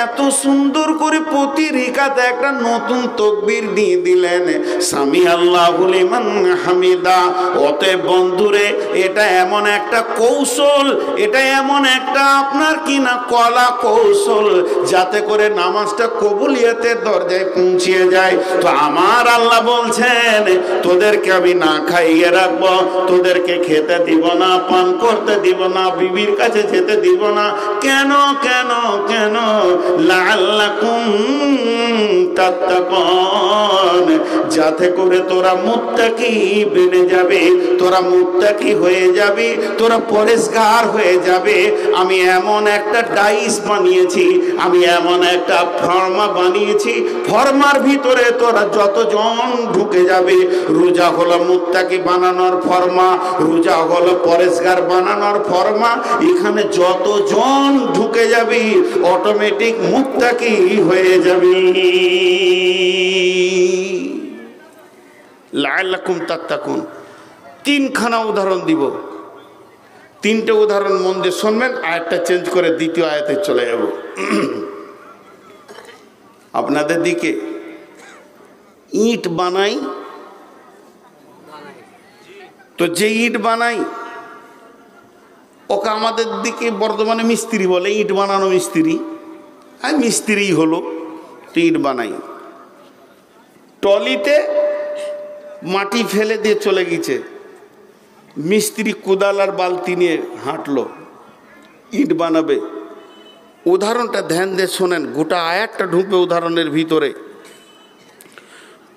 এত সুন্দর করে প্রতি রিকাতে একটা নতুন তাকবীর দিয়ে দিলেন, সামি আল্লাহু লিমান হামিদা। অতএব বন্ধুরে, এটা এমন একটা কৌশল, এটা এমন একটা আপনার কিনা কলা কৌশল, যাতে করে নামাজটা কবুলিয়তের দরজায় পৌঁছিয়ে যায়। তো আমার আল্লাহ বলছেন, তোদেরকে আমি না খাইয়ে রাখবো, তোদেরকে খেতে দিব না, পান করতে দিব না, বিবির কাছে যেতে দিব না। কেন কেন কেন? লাআল্লাকুম তাত্তাকুন, যাতে করে তোরা মুত্তাকি বেনে যাবে, তোরা মুত্তাকি হয়ে যাবে, তোরা পরেশগার হয়ে যাবে। আমি এমন একটা ডাইস বানিয়েছি, আমি এমন একটা ফর্মা বানিয়েছি, ফর্মার ভিতরে তোরা যতজন ঢুকে যাবে, রোজা হলো মুত্তাকি বানানোর ফর্মা, রোজা হলো পরেশগার বানানোর ফর্মা। এখানে যতজন ঢুকে যাবে অটোমেটিক মুত্তাকি হয়ে যাবে। লাআল্লাকুম তাত্তাকুন। তিনখানা উদাহরণ দিব, তিনটে উদাহরণ মন দিয়ে শুনবেন, আয়াতটা চেঞ্জ করে দ্বিতীয় আয়াতে চলে যাব। আপনাদের দিকে ইট বানাই, তো যে ইট বানাই ওকে আমাদের দিকে বর্তমানে মিস্ত্রি বলে, ইট বানানো মিস্ত্রি। আর মিস্ত্রি হলো, তো ইট বানাই। টলিতে মাটি ফেলে দিয়ে চলে গেছে, মিস্ত্রি কোদাল আর বালতি নিয়ে হাঁটলো, ইট বানাবে। উদাহরণটা ধ্যান দিয়ে শোনেন, গোটা আয়াতটা ঢুকবে উদাহরণের ভিতরে।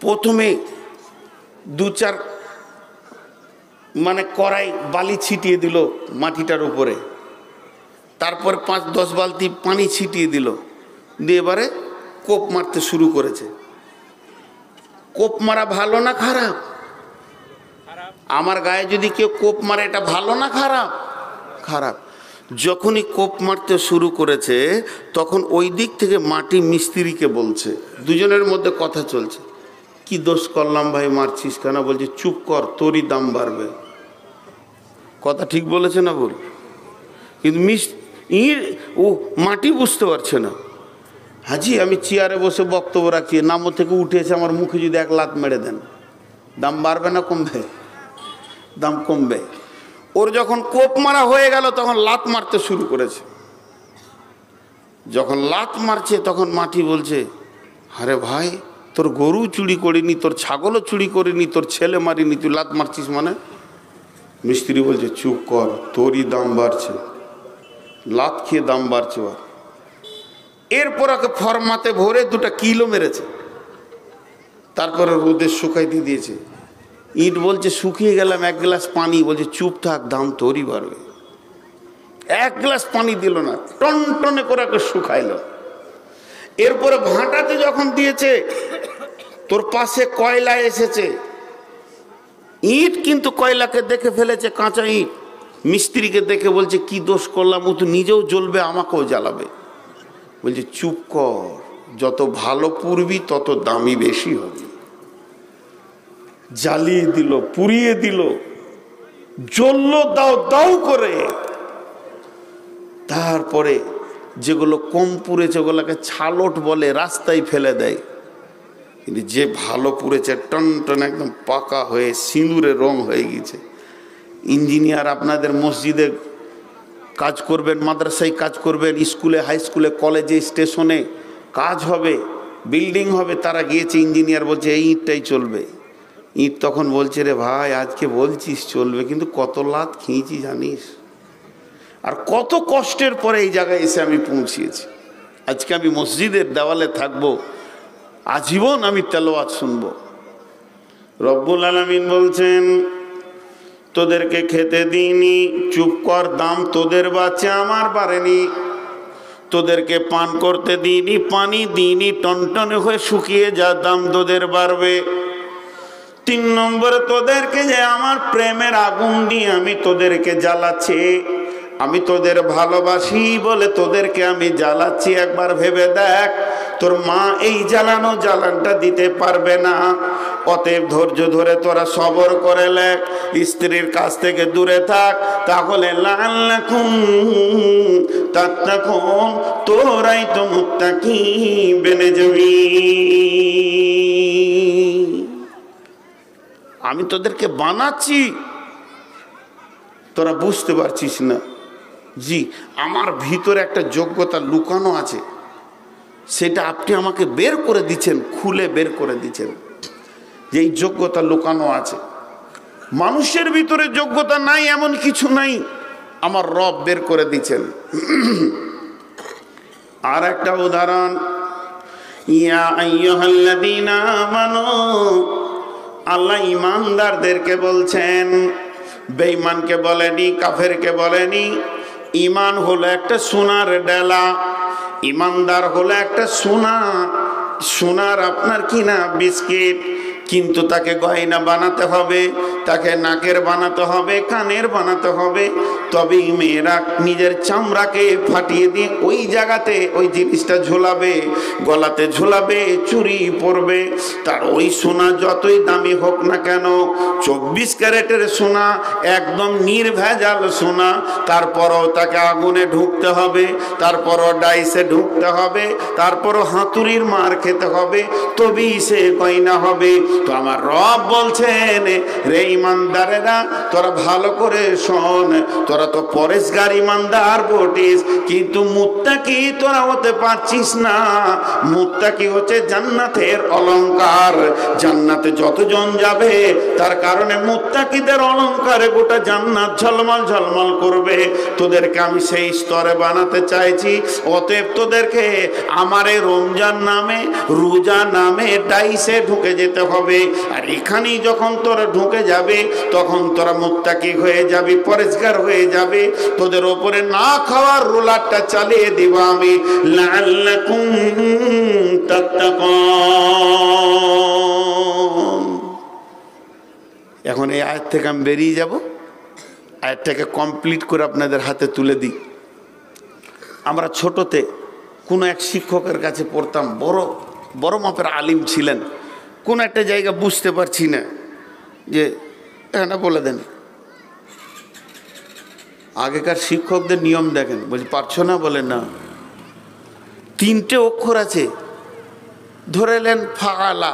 প্রথমে দু চার কড়াই বালি ছিটিয়ে দিল মাটিটার উপরে, তারপর 5-10 বালতি পানি ছিটিয়ে দিল, দিয়ে এবারে কোপ মারতে শুরু করেছে। কোপ মারা ভালো না খারাপ? আমার গায়ে যদি কেউ কোপ মারে, এটা ভালো না খারাপ? খারাপ। যখনই কোপ মারতে শুরু করেছে, তখন ওই দিক থেকে মাটি মিস্ত্রিকে বলছে, দুজনের মধ্যে কথা চলছে, কি দোষ করলাম ভাই, মারছিস কেন? বলছে চুপ কর, তোরই দাম বাড়বে। কথা ঠিক বলেছে না বল? কিন্তু ও মাটি বুঝতে পারছে না। হাজি, আমি চেয়ারে বসে বক্তব্য রাখছি, নামো থেকে উঠে এসে আমার মুখে যদি এক লাত মেরে দেন, দাম বাড়বে না কমবে? দাম কমবে। ওর যখন কোপ মারা হয়ে গেল, তখন লাত মারতে শুরু করেছে। যখন লাত মারছে, তখন মাটি বলছে, আরে ভাই, তোর গরু চুরি করিনি, তোর ছাগলও চুরি করিনি, তোর ছেলে মারিনি, তুই লাত মারছিস মানে? মিস্ত্রি বলছে চুপ কর, তোরই দাম বাড়ছে, লাত খেয়ে দাম বাড়ছে। এরপর ওকে ফরমাতে ভরে 2 কিলো মেরেছে, তারপরে রোদে শুকাইতে দিয়েছে। ইট বলছে শুকিয়ে গেলাম, 1 গ্লাস পানি, বলছে চুপ থাক, দাম তোরই বাড়বে। 1 গ্লাস পানি দিল না, টনটনে করে ওকে শুকাইলো। এরপরে ভাঁটাতে যখন দিয়েছে, তোর পাশে কয়লা এসেছে, ইট কিন্তু কয়লাকে দেখে ফেলেছে, কাঁচা ইট। মিস্ত্রিকে দেখে বলছে কি দোষ করলাম, ও তো নিজেও জ্বলবে, আমাকেও জ্বালাবে। বলছে চুপ কর, যত ভালো পুরবি তত দামি বেশি হবে। জ্বালিয়ে দিল, পুড়িয়ে দিল, জ্বললো দাও দাও করে। তারপরে যেগুলো কম পুড়েছে ওগুলোকে ছালট বলে, রাস্তায় ফেলে দেয়। কিন্তু যে ভালো পুড়েছে, টন টন একদম পাকা হয়ে সিঁদুরে রং হয়ে গেছে। ইঞ্জিনিয়ার আপনাদের মসজিদে কাজ করবেন, মাদ্রাসায় কাজ করবেন, স্কুলে, হাই স্কুলে, কলেজে, স্টেশনে কাজ হবে, বিল্ডিং হবে, তারা গিয়েছে, ইঞ্জিনিয়ার বলছে এই ইটটাই চলবে। ইট তখন বলছে রে ভাই, আজকে বলছিস চলবে, কিন্তু কত লাত খেয়েছি জানিস, আর কত কষ্টের পরে এই জায়গায় এসে আমি পৌঁছিয়েছি। আজকে আমি মসজিদের দেওয়ালে থাকবো, আজীবন আমি তেলাওয়াত শুনবো। রব্বুল আলামিন বলছেন তোদেরকে খেতে দিইনি, চুপ কর, দাম তোদের বাঁচে, আমার বাড়েনি। তোদেরকে পান করতে দিইনি, পানি দিইনি, টনটনে হয়ে শুকিয়ে যা, দাম তোদের বাড়বে। 3 নম্বরে তোদেরকে যে আমার প্রেমের আগুন দিয়ে আমি তোদেরকে জ্বালাচ্ছি, আমি তোদের ভালোবাসি বলে তোদেরকে আমি জ্বালাচ্ছি। একবার ভেবে দেখ, তোর মা এই জ্বালানটা দিতে পারবে না, অতএব ধৈর্য ধরে তোরা সবর করে লেখ, স্ত্রীর কাছ থেকে দূরে থাক, তাহলে লাআল্লাকুম তাত্তাকুন, তোরাই তো মুত্তাকি বেনে যাবি। আমি তোদেরকে বানাচ্ছি, তোরা বুঝতে পারছিস না। জি, আমার ভিতরে একটা যোগ্যতা লুকানো আছে, সেটা আপনি আমাকে বের করে দিচ্ছেন, খুলে বের করে দিচ্ছেন যে এই যোগ্যতা লুকানো আছে। মানুষের ভিতরে যোগ্যতা নাই এমন কিছু নাই, আমার রব বের করে দিচ্ছেন। আর একটা উদাহরণ, ইয়া আইয়ুহাল্লাযীনা আমানু, আল্লাহ ইমানদারদেরকে বলছেন, বেঈমানকে বলেনি, কাফেরকে বলেনি। ঈমান হলো একটা সোনার ডেলা, ইমানদার হলো একটা সোনার আপনার কিনা বিস্কিট, কিন্তু তাকে গয়না বানাতে হবে, তাকে নাকের বানাতে হবে, কানের বানাতে হবে, তবেই মেয়েরা নিজের চামড়াকে ফাটিয়ে দিয়ে ওই জায়গাতে ওই জিনিসটা ঝোলাবে, গলাতে ঝোলাবে, চুড়ি পরবে। তার ওই সোনা যতই দামি হোক না কেন, 24 ক্যারেটের সোনা, একদম নির্ভেজাল সোনা, তারপরও তাকে আগুনে ঢুকতে হবে, তারপরও ডাইসে ঢুকতে হবে, তারপরও হাতুড়ির মার খেতে হবে, তবেই সে গয়না হবে। তো আমার রব বলছেন, রে ইমানদারেরা, তোরা ভালো করে শোন, তোরা তো পরেশগার ইমানদার বটিস, কিন্তু মুত্তাকি তোরা হতে পারছিস না। মুত্তাকি হচ্ছে জান্নাতের অলংকার। জান্নাতে যতজন যাবে, তার কারণে মুত্তাকিদের অলংকারে গোটা জান্নাত ঝলমল ঝলমল করবে। তোদেরকে আমি সেই স্তরে বানাতে চাইছি। অতএব তোদেরকে আমার এই রমজান নামে, রোজা নামে ডাইসে ঢুকে যেতে হবে। আর এখানেই যখন তোরা ঢুকে যাবে, তখন তোরা মুত্তাকি হয়ে যাবি, পরেশগার হয়ে যাবে। তোদের ওপরে না খাওয়ার রোলারটা চালিয়ে দিব আমি, লাআল্লাকুম তাত্তাকুন। এখন এই আয়াত থেকে আমি বেরিয়ে যাব, আয়াতটাকে কমপ্লিট করে আপনাদের হাতে তুলে দিই। আমরা ছোটতে কোনো এক শিক্ষকের কাছে পড়তাম, বড় মাপের আলিম ছিলেন। কোন একটা জায়গা বুঝতে পারছি না, যে এটা বলে দেন। আগেকার শিক্ষকদের নিয়ম দেখেন, বলছি পারছো না, বলে না। 3টে অক্ষর আছে, ধরে নেন ফাআলা,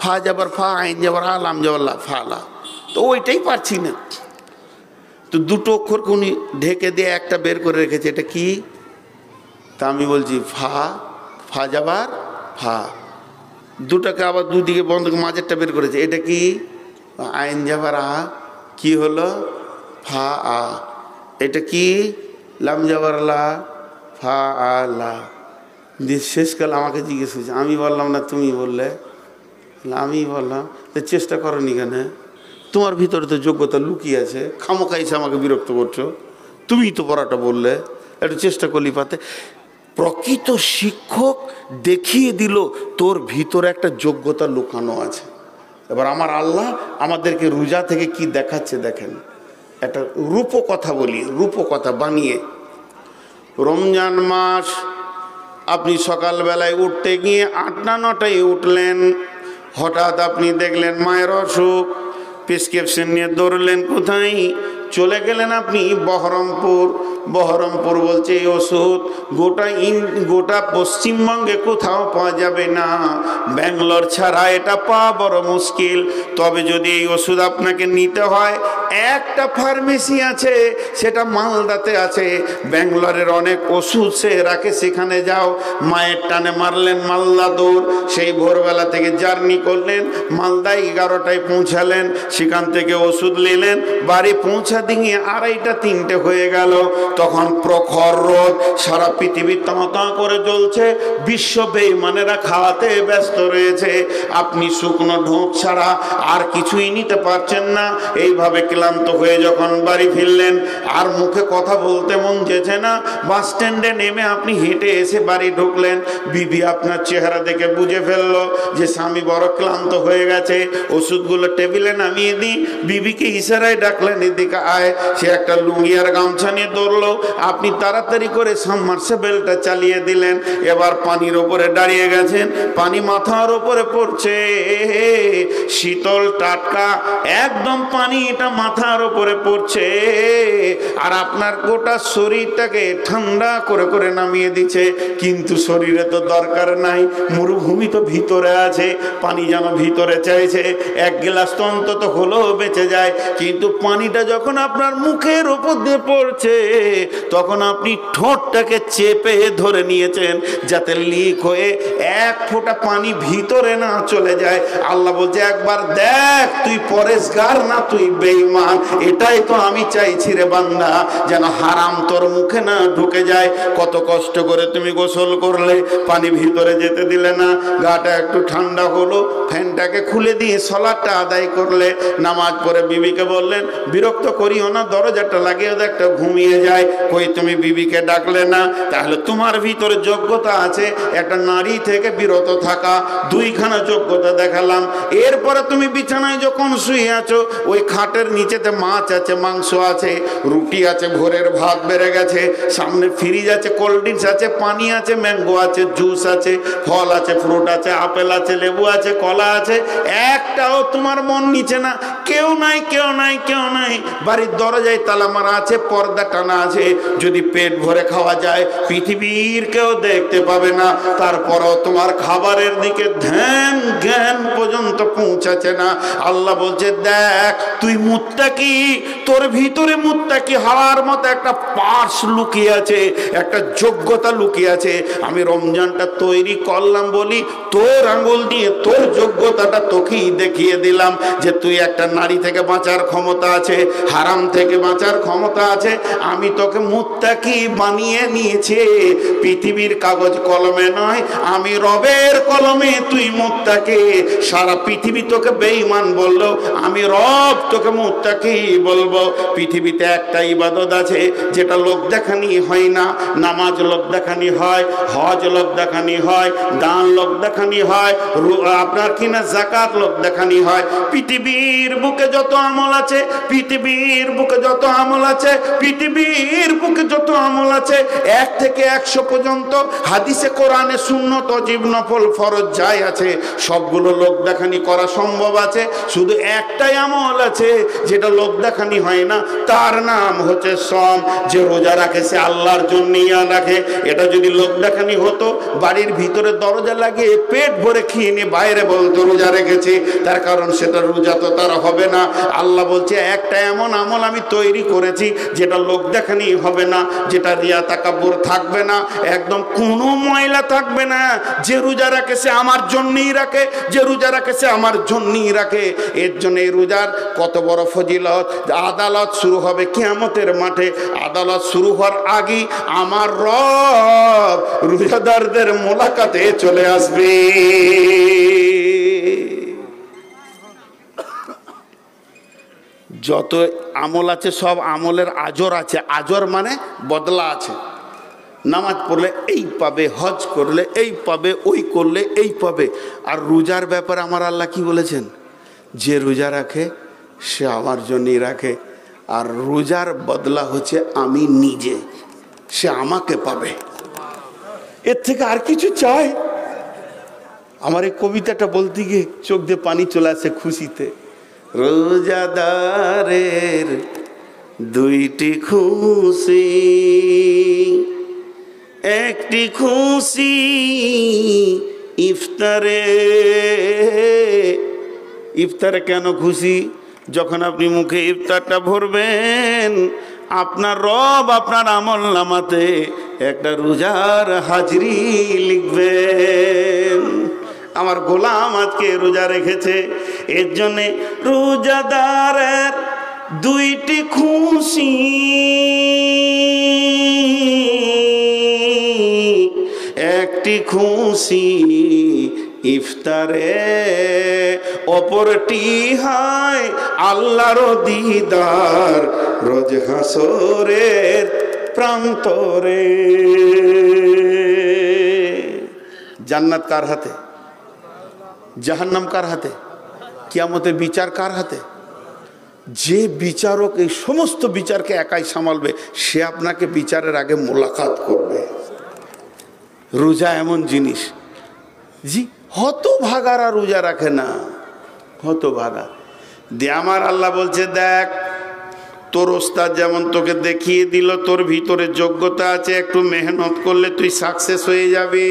ফা যাবার ফা, আইন যাবার আ, লাম যাবার লা, ফাআলা। তো ওইটাই পারছি না। তো 2টো অক্ষরকে উনি ঢেকে দিয়ে একটা বের করে রেখেছে, এটা কি? তা আমি বলছি ফা যাবার ফা, 2টাকে আবার দুদিকে বন্ধ, মাঝেরটা বের করেছে, এটা কি? আইন যাবার আ, কি হলো? ফা আ। এটা কি? লাম যাবার লা, ফা আ লা। দিয়ে শেষকাল আমাকে জিজ্ঞেস করছে, আমি বললাম না তুমি বললে? আমি বললাম, চেষ্টা করনি কেন? তোমার ভিতরে তো যোগ্যতা লুকিয়ে আছে, খামোখা এসে আমাকে বিরক্ত করছো। তুমি তো পড়াটা বললে, একটু চেষ্টা করলি পাতে। প্রকৃত শিক্ষক দেখিয়ে দিল তোর ভিতরে একটা যোগ্যতা লুকানো আছে। এবার আমার আল্লাহ আমাদেরকে রোজা থেকে কি দেখাচ্ছে দেখেন। একটা রূপকথা বলি, রূপকথা বানিয়ে। রমজান মাস, আপনি সকালবেলায় উঠতে গিয়ে 8-9টায় উঠলেন, হঠাৎ আপনি দেখলেন মায়ের অসুখ, প্রেসক্রিপশন নিয়ে দৌড়লেন কোথায়? চলে গেলেন আপনি বহরমপুর বলছে এই ওষুধ গোটা পশ্চিমবঙ্গে কোথাও পাওয়া যাবে না, ব্যাঙ্গালোর ছাড়া এটা পাওয়া বড় মুশকিল। তবে যদি এই ওষুধ আপনাকে নিতে হয়, একটা ফার্মেসি আছে, সেটা মালদাতে আছে। ব্যাঙ্গালোরের অনেক ওষুধ সে রাখে, সেখানে যাও। মায়ের টানে মারলেন মালদা দৌড়। সেই ভোরবেলা থেকে জার্নি করলেন, মালদায় 11টায় পৌঁছালেন, সেখান থেকে ওষুধ নিলেন, বাড়ি পৌঁছা দিয়ে 2:30-3টে হয়ে গেল। তখন প্রখর রোদ, সারা পৃথিবী তাঁতা করে জ্বলছে, বিশ্ব বেঈমানেরা খাওয়াতে ব্যস্ত রয়েছে। আপনি শুকনো ঢোক ছাড়া আর কিছুই নিতে পারছেন না। এইভাবে ক্লান্ত হয়ে যখন বাড়ি ফিরলেন, আর মুখে কথা বলতে মন চেয়েছে না। বাস স্ট্যান্ডে নেমে আপনি হেঁটে এসে বাড়ি ঢুকলেন। বিবি আপনার চেহারা দেখে বুঝে ফেললো যে স্বামী বড় ক্লান্ত হয়ে গেছে। ওষুধগুলো টেবিলে নামিয়ে দিই, বিবিকে ইশারায় ডাকলেন, এদিকে খায়, সে একটা লুঙ্গি আর গামছা নিয়ে দৌড়লো। আপনি তাড়াতাড়ি করে সাবমার্সিবলটা চালিয়ে দিলেন। এবার পানির ওপরে দাঁড়িয়ে গেছেন, পানি মাথার ওপরে পড়ছে, শীতল টাটকা একদম পানি এটা মাথার ওপরে পড়ছে, আর আপনার গোটা শরীরটাকে ঠান্ডা করে করে নামিয়ে দিচ্ছে। কিন্তু শরীরে তো দরকার নাই, মরুভূমি তো ভিতরে আছে, পানি যেন ভিতরে চাইছে, এক গ্লাস তো অন্তত হলেও বেঁচে যায়। কিন্তু পানিটা যখন আপনার মুখের উপর দিয়ে পড়ছে, তখন আপনি ঠোঁটটাকে চেপে ধরে নিয়েছেন যাতে লিক হয়ে এক ফোঁটা পানি ভিতরে না চলে যায়। আল্লাহ বলছে, একবার দেখ তুই পরেশগার না তুই বেঈমান। এটাই তো আমি চাইছি রে বান্দা, যেন হারাম তোর মুখে না ঢুকে যায়। কত কষ্ট করে তুমি গোসল করলে, পানি ভিতরে যেতে দিলে না, গাটা একটু ঠান্ডা হলো, ফ্যানটাকে খুলে দিয়ে সালাতটা আদায় করলে, নামাজ পড়ে বিবিকে বললেন বিরক্ত করিও না, দরজাটা লাগিয়ে দে, একটা ঘুমিয়ে যায়। কই তুমি বিবিকে ডাকলে না? তাহলে তোমার ভিতরে যোগ্যতা আছে একটা নারী থেকে বিরত থাকা, দুইখানা যোগ্যতা দেখালাম। এরপরে তুমি বিছানায় যখন শুয়ে আছো, ওই খাটের নিচেতে মাছ আছে, মাংস আছে, রুটি আছে, ভোরের ভাত বেড়ে গেছে, সামনে ফ্রিজ আছে, কোল্ড ড্রিঙ্কস আছে, পানি আছে, ম্যাঙ্গো আছে, জুস আছে, ফল আছে, ফ্রুট আছে, আপেল আছে, লেবু আছে, কলা আছে, একটাও তোমার মন নিচে না। কেউ নাই, কেউ নাই, কেউ নাই। বাড়ির দরজায় তালা মারা আছে, পর্দা টানা আছে। যদি পেট ভরে খাওয়া যায়, পৃথিবীর কেউ দেখতে পাবে না। তারপরও তোমার খাবারের দিকে ধ্যান জ্ঞান পর্যন্ত পৌঁছাচ্ছে না। আল্লাহ বলছে, দেখ তুই মুত্তাকি, তোর ভিতরে মুত্তাকি হওয়ার মতো একটা পার্স লুকিয়ে আছে, একটা যোগ্যতা লুকিয়ে আছে। আমি রমজানটা তৈরি করলাম বলি তোর আঙ্গুল দিয়ে তোর যোগ্যতাটা তোকেই দেখিয়ে দিলাম যে তুই একটা নারী থেকে বাঁচার ক্ষমতা আছে, হারাম থেকে বাঁচার ক্ষমতা আছে। আমি তোকে মুত্তাকি বানিয়ে নিয়েছি, পৃথিবীর কাগজ কলমে নয়, আমি রবের কলমে তুই মুত্তাকি। সারা পৃথিবী তোকে বেঈমান বললো, আমি রব তোকে মুত্তাকি বলবো। পৃথিবীতে একটা ইবাদত আছে যেটা লোক দেখানি হয় না। নামাজ লোক দেখানি হয়, হজ লোক দেখানি হয়, দান লোক দেখানি হয়, আপনার কিনা যাকাত লোক দেখানি হয়। পৃথিবীর বুকে যত আমল আছে, পৃথিবীর বুকে যত আমল আছে, পৃথিবীর বুকে যত আমল আছে, 1 থেকে 100 পর্যন্ত হাদিসে কোরআনে সুন্নত অজীব নফল ফরজ যাই আছে, সবগুলো লোক দেখানি করা সম্ভব আছে। শুধু একটাই আমল আছে যেটা লোক দেখানি হয় না, তার নাম হচ্ছে সম। যে রোজা রাখে সে আল্লাহর জন্য রাখে। এটা যদি লোক দেখানি হতো, বাড়ির ভিতরে দরজা লাগিয়ে পেট ভরে খেয়ে নিয়ে বাইরে বলতো রোজা রেখেছে, তার কারণ সেটা রোজা তো তার হবে না। আল্লাহ বলছে, একটা এমন আমল আমি তৈরি করেছি যেটা লোক দেখানি হবে না, যেটা রিয়া তাকাব্বুর থাকবে না, একদম কোনো ময়লা থাকবে না। যে রোজা রাখে সে আমার জন্যই রাখে, যে রোজা রাখে সে আমার জন্যই রাখে। এর জন্য এই রোজার কত বড় ফজিলত। আদালত শুরু হবে কিয়ামতের মাঠে। আদালত শুরু হওয়ার আগে আমার রব রোজাদারদের মোলাকাতে চলে আসবে। যত আমল আছে সব আমলের আজর আছে। আজর মানে বদলা আছে। নামাজ পড়লে এই পাবে, হজ করলে এই পাবে, ওই করলে এই পাবে। আর রোজার ব্যাপারে আমার আল্লাহ কি বলেছেন? যে রোজা রাখে সে আমার জন্যই রাখে, আর রোজার বদলা হচ্ছে আমি নিজে, সে আমাকে পাবে। এর থেকে আর কিছু চাই? আমার এই কবিতাটা বলতে গিয়ে চোখ দিয়ে পানি চলে আসে খুশিতে। রোজাদারের 2টি খুশি, একটি খুশি ইফতারে। ইফতারে কেন খুশি? যখন আপনি মুখে ইফতারটা ভরবেন, আপনার রব আপনার আমল নামাতে একটা রোজার হাজরি লিখবেন। আমার গোলাম আজকে রোজা রেখেছে, এর জন্যে রোজাদারের 2টি খুশি, একটি খুশি ইফতারে, অপরটি হয় আল্লাহর দিদার রোজ হাসরের প্রান্তরে। জান্নাত কার হাতে? জাহান্নাম কার হাতে? কিয়ামতের বিচার কার হাতে? যে বিচারক এই সমস্ত বিচারকে একাই সামালবে, সে আপনাকে বিচারের আগে মোলাকাত করবে। রোজা এমন জিনিস, জি হতভাগারা রোজা রাখে না, হতভাগা। দিয়ে আমার আল্লাহ বলছে, দেখ তোর ওস্তাদ যেমন তোকে দেখিয়ে দিল তোর ভিতরে যোগ্যতা আছে, একটু মেহনত করলে তুই সাকসেস হয়ে যাবি,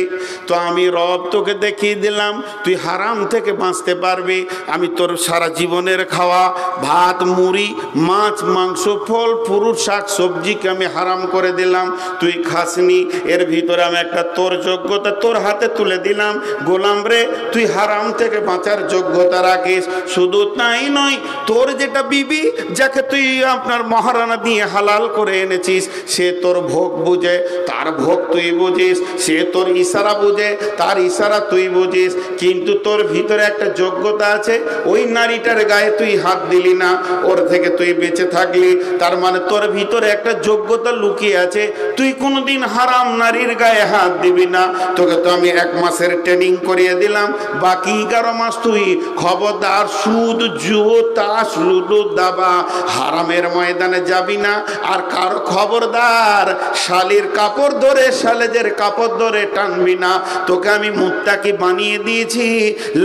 তো আমি রব তোকে দেখিয়ে দিলাম তুই হারাম থেকে বাঁচতে পারবি। আমি তোর সারা জীবনের খাওয়া ভাত মুড়ি মাছ মাংস ফল ফুরুট শাক সবজিকে আমি হারাম করে দিলাম, তুই খাসনি। এর ভিতরে আমি একটা তোর যোগ্যতা তোর হাতে তুলে দিলাম, গোলাম রে তুই হারাম থেকে বাঁচার যোগ্যতা রাখিস। শুধু তাই নয়, তোর যেটা বিবি যাকে তুই আপনার মহারানা দিয়ে হালাল করে এনেছিস, সে তোর ভোগ বুঝে, তার ভোগ তুই বুঝিস, সে তোর ইশারা বুঝে, তার ইশারা তুই বুঝিস, কিন্তু তোর ভিতরে একটা যোগ্যতা আছে, ওই নারীটার গায়ে তুই হাত দিলি না, ওর থেকে তুই বেঁচে থাকলি, তার মানে তোর ভিতরে একটা যোগ্যতা লুকিয়ে আছে, তুই কোনোদিন হারাম নারীর গায়ে হাত দিবি না। তোকে তো আমি 1 মাসের ট্রেনিং করিয়ে দিলাম, বাকি 11 মাস তুই খবরদার সুদ জুয়ো তাস লুডো দাবা হারামের ময়দানে যাবি না। আর কার খবরদার শালির কাপড় ধরে শালেজের কাপড় ধরে টানবি না। তোকে আমি মুত্তাকি বানিয়ে দিয়েছি,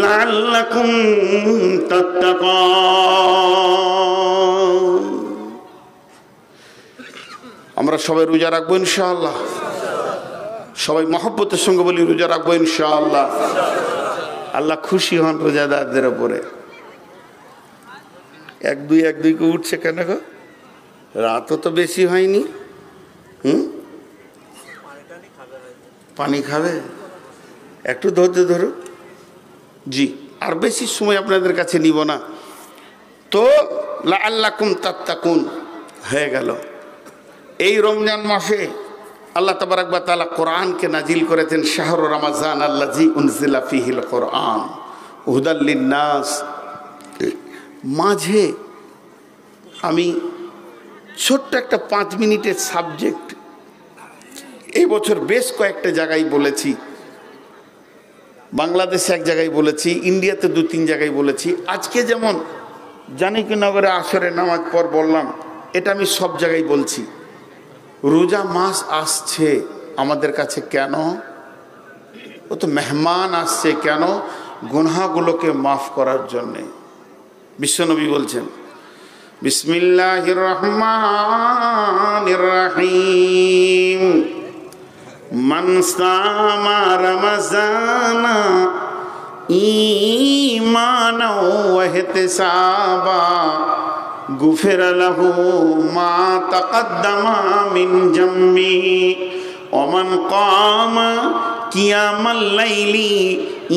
লাআল্লাকুম তাত্তাকুন। আমরা সবাই রোজা রাখবো ইনশাআল্লাহ, সবাই মহব্বতের সঙ্গে বলি রোজা রাখবো ইনশাআল্লাহ। আল্লাহ খুশি হন রোজাদারদের উপরে। 1-2 করে উঠছে কেন গো? রাতও তো বেশি হয়নি। পানি খাবে, একটু ধৈর্য ধরো। জি, আর বেশি সময় আপনাদের কাছে নিব না। তো লাআল্লাকুম তাত্তাকুন হয়ে গেল। এই রমজান মাসে আল্লাহ তাবারাক ওয়া তাআলা কোরআনকে নাজিল করেছেন, শাহরু রমাজান আল্লাযী উনজিলা ফীহিল কোরআন হুদাল লিন্নাস। মাঝে আমি ছোট্ট একটা 5 মিনিটের সাবজেক্ট এই বছর বেশ কয়েকটা জায়গায় বলেছি, বাংলাদেশে এক জায়গায় বলেছি, ইন্ডিয়াতে 2-3 জায়গায় বলেছি। আজকে যেমন জানিকনগরে আসরে নামাজ পর বললাম, এটা আমি সব জায়গায় বলছি। রোজা মাস আসছে আমাদের কাছে কেন? ও তো মেহমান আসছে কেন? গুনাহগুলোকে মাফ করার জন্যে। বিশ্বনবী বলছেন, বিসমিল্লাহির রহমানির রহিম, মান সামা রমাযানা ঈমানাও ওয়া ইহতিসাবা গুফিরা লাহু মা তাকাদ্দামা মিন জামবিহি ওয়া মান কামা কিয়ামাল লাইলি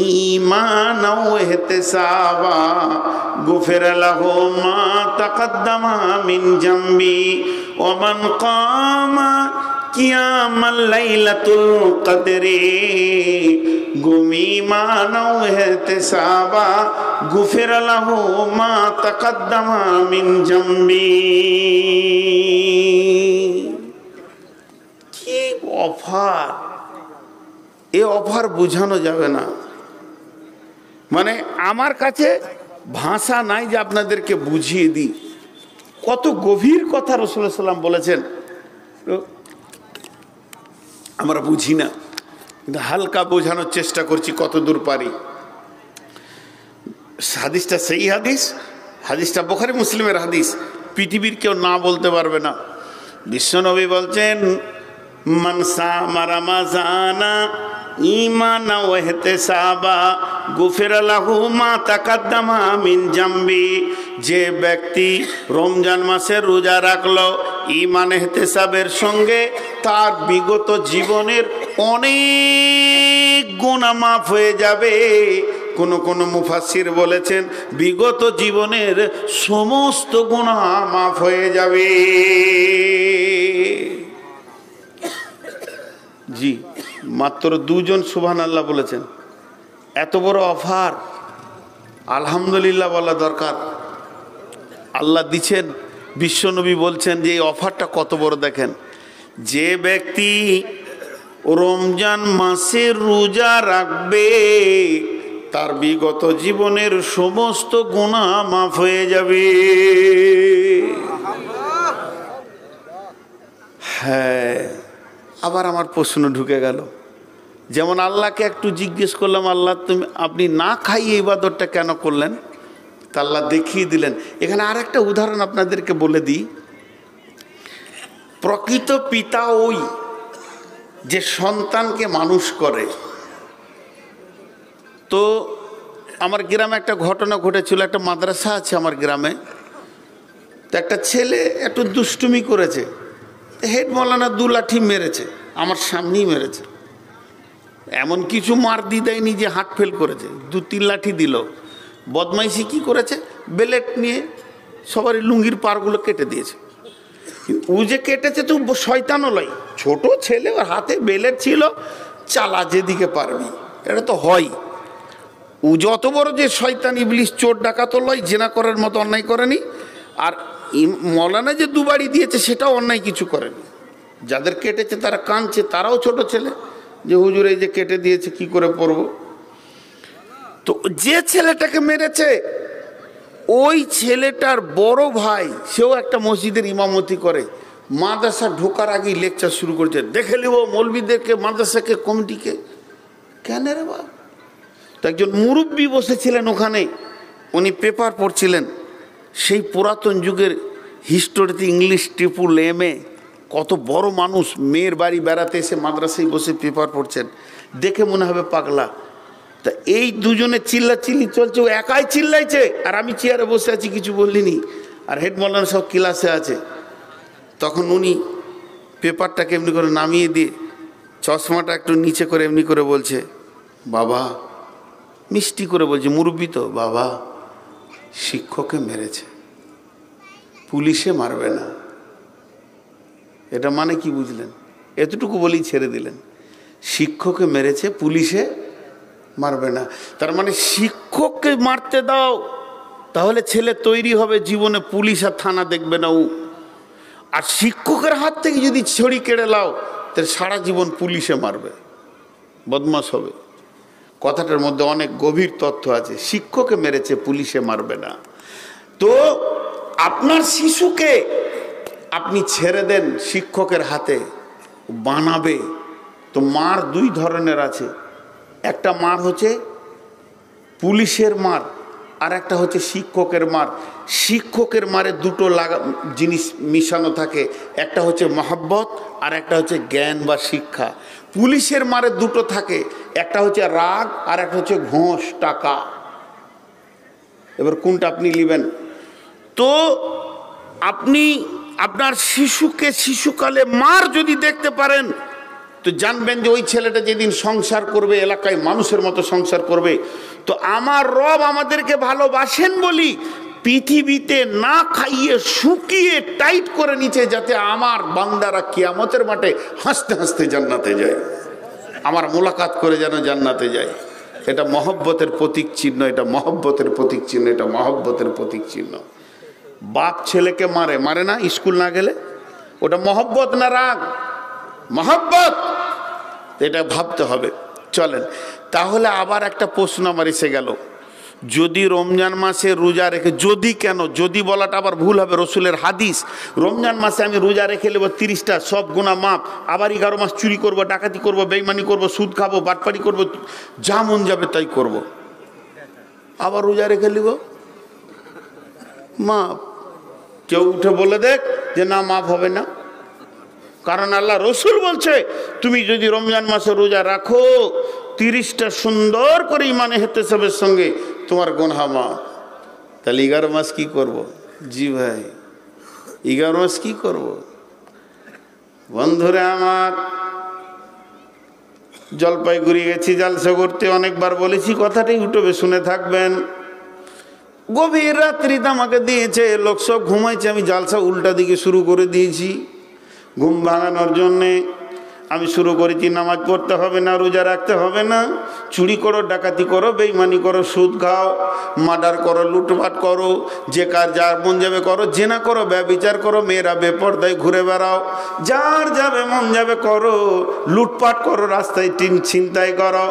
ঈমানাও ওয়া ইহতিসাবা গুফিরা লাহু মা তাকাদ্দামা মিন জামবিহি ওয়া মান কামা কিয়ামাল লাইলাতুল কদরি গুমিমানাও ইহতিসাবা গুফিরা লাহু মা তাকাদ্দামা মিন জামবিহি। কি অফার! এই অফার বোঝানো যাবে না। মানে আমার কাছে ভাষা নাই যে আপনাদেরকে বুঝিয়ে দিই কত গভীর কথা রাসূলুল্লাহ সাল্লাল্লাহু আলাইহি ওয়াসাল্লাম বলেছেন। আমরা বুঝি না, কিন্তু হালকা বোঝানোর চেষ্টা করছি কতদূর পারি। হাদিসটা সেই হাদিসটা বুখারী মুসলিমের হাদিস, পৃথিবীর কেউ না বলতে পারবে না। বিশ্বনবী বলছেন, মান সামা রমাযানা ঈমানা ওয়া ইহতিসাবা গুফিরা লাহু মা তাকাদ্দামা মিন জামবি। যে ব্যক্তি রমজান মাসের রোজা রাখলো ঈমান ইহতিসাবের সঙ্গে, তার বিগত জীবনের অনেক গুনাহ মাফ হয়ে যাবে। কোন কোন মুফাসসির বলেছেন বিগত জীবনের সমস্ত গুনাহ মাফ হয়ে যাবে। জি, মাত্র 2 জন সুবহানাল্লাহ বলেছেন। এত বড় অফার, আলহামদুলিল্লাহ বলা দরকার। আল্লাহ দিচ্ছেন, বিশ্বনবী বলছেন যে এই অফারটা কত বড় দেখেন। যে ব্যক্তি রমজান মাসে রোজা রাখবে তার বিগত জীবনের সমস্ত গুনাহ মাফ হয়ে যাবে। হ্যাঁ, আবার আমার প্রশ্ন ঢুকে গেল, যেমন আল্লাহকে একটু জিজ্ঞেস করলাম, আল্লাহ আপনি না খাইয়ে ইবাদতটা কেন করলেন? তা আল্লাহ দেখিয়ে দিলেন। এখানে আর একটা উদাহরণ আপনাদেরকে বলে দিই। প্রকৃত পিতা ওই যে সন্তানকে মানুষ করে। তো আমার গ্রামে একটা ঘটনা ঘটেছিল, একটা মাদ্রাসা আছে আমার গ্রামে। তো একটা ছেলে একটু দুষ্টুমি করেছে, হেড মৌলানা 2 লাঠি মেরেছে, আমার সামনেই মেরেছে। এমন কিছু মার দি দেয়নি যে হাত ফেল করেছে, 2-3 লাঠি দিল। বদমাইশি কি করেছে, বেলেট নিয়ে সবারই লুঙ্গির পারগুলো কেটে দিয়েছে। ও যে কেটেছে তো শয়তানও লয়, ছোট ছেলে, ওর হাতে বেলেট ছিল, চালা যেদিকে পারবি, এটা তো হয়। ও যত বড় যে শয়তান ইবলিশ, চোর ডাকাতও লয়, জেনা করার মতো অন্যায় করেনি। আর মৌলানা যে 2 বাড়ি দিয়েছে সেটাও অন্যায় কিছু করেনি। যাদের কেটেছে তারা কাঁদছে, তারাও ছোট ছেলে, যে হুজুর এই যে কেটে দিয়েছে কি করে পড়ব। তো যে ছেলেটাকে মেরেছে ওই ছেলেটার বড় ভাই, সেও একটা মসজিদের ইমামতি করে, মাদ্রাসা ঢোকার আগেই লেকচার শুরু করেছে, দেখে নেব মৌলবীদেরকে, মাদ্রাসাকে, কমিটিকে। কেন রে বা? তো একজন মুরব্বী বসেছিলেন ওখানে, উনি পেপার পড়ছিলেন। সেই পুরাতন যুগের হিস্টোরিতে ইংলিশ MA, কত বড় মানুষ, মেয়ের বাড়ি বেড়াতে এসে মাদ্রাসায় বসে পেপার পড়ছেন, দেখে মনে হবে পাগলা। তা এই দুজনে চিল্লাচিল্লি চলছে, ও একাই চিল্লাইছে আর আমি চেয়ারে বসে আছি, কিছু বললিনি। আর হেড মৌলানা সব ক্লাসে আছে। তখন উনি পেপারটাকে এমনি করে নামিয়ে দিয়ে চশমাটা একটু নিচে করে এমনি করে বলছে, বাবা, মিষ্টি করে বলছে, মুরব্বী তো, বাবা, শিক্ষককে মেরেছে, পুলিশে মারবে না। এটা মানে কি বুঝলেন? এতটুকু বলেই ছেড়ে দিলেন, শিক্ষককে মেরেছে, পুলিশে মারবে না। তার মানে শিক্ষককে মারতে দাও, তাহলে ছেলে তৈরি হবে, জীবনে পুলিশ আর থানা দেখবে না ও। আর শিক্ষকের হাত থেকে যদি ছড়ি কেড়ে লাও, তাহলে সারা জীবন পুলিশে মারবে, বদমাশ হবে। কথাটার মধ্যে অনেক গভীর তথ্য আছে। শিক্ষককে মেরেছে, পুলিশে মারবে না। তো আপনার শিশুকে আপনি ছেড়ে দেন শিক্ষকের হাতে, বানাবে। তো মার 2 ধরনের আছে, একটা মার হচ্ছে পুলিশের মার, আর একটা হচ্ছে শিক্ষকের মার। শিক্ষকের মারে 2টো জিনিস মিশানো থাকে, একটা হচ্ছে মহব্বত আর একটা হচ্ছে জ্ঞান বা শিক্ষা। পুলিশের মারে 2টো থাকে, একটা হচ্ছে রাগ আর একটা হচ্ছে ঘোষ, টাকা। এবার কোনটা আপনি নেবেন? তো আপনি আপনার শিশুকে শিশুকালে মার যদি দেখতে পারেন, তো জানবেন যে ওই ছেলেটা যেদিন সংসার করবে, এলাকায় মানুষের মতো সংসার করবে। তো আমার রব আমাদেরকে ভালোবাসেন বলি পৃথিবীতে না খাইয়ে শুকিয়ে টাইট করে নিচে, যাতে আমার বান্দারা কিয়ামতের মাঠে হাসতে হাসতে জান্নাতে যায়, আমার মোলাকাত করে যেন জান্নাতে যায়। এটা মহব্বতের প্রতীক চিহ্ন, এটা মহব্বতের প্রতীক চিহ্ন, এটা মহব্বতের প্রতীক চিহ্ন। বাপ ছেলেকে মারে, মারে না স্কুল না গেলে, ওটা মহব্বত না রাগ? মহব্বত। এটা ভাবতে হবে। চলেন, তাহলে আবার একটা প্রশ্ন আমার এসে গেল, যদি রমজান মাসে রোজা রেখে, যদি কেন, যদি বলাটা আবার ভুল হবে, রসুলের হাদিস, রমজান মাসে আমি রোজা রেখে নেব 30টা, সব গুনাহ মাপ, আবার 11 মাস চুরি করব, ডাকাতি করব, বেঈমানি করব, সুদ খাবো, বাটপাড়ি করব, যা মন যাবে তাই করব, আবার রোজা রেখে নেব, মাপ। কেউ উঠে বলে দেখ যে না, মাপ হবে না। কারণ আল্লাহ রসুল বলছে, তুমি যদি রমজান মাসে রোজা রাখো 30টা সুন্দর করে ইমানে ইহতিসাবের সঙ্গে, তোমার গুনাহ মাফ। তাহলে 11 মাস কি করব? জি ভাই, 11 মাস কি করব? বন্ধুরা আমার, জলপাইগুড়ি গেছি জালসা করতে, অনেকবার বলেছি কথাটাই, ইউটিউবে শুনে থাকবেন। গভীর রাত্রিতে আমাকে দিয়েছে, লোক সব ঘুমাইছে, আমি জালসা উল্টা দিকে শুরু করে দিয়েছি ঘুম ভাঙানোর জন্যে। আমি শুরু করেছি, নামাজ পড়তে হবে না, রোজা রাখতে হবে না, চুরি করো, ডাকাতি করো, বেঈমানি করো, সুদ খাও, মার্ডার করো, লুটপাট করো, যে কার যার মন যাবে করো, জেনা করো, ব্যভিচার করো, মেয়েরা বেপরদায় ঘুরে বেড়াও, যার যাবে মন যাবে করো, লুটপাট করো, রাস্তায় ছিনতাই করো,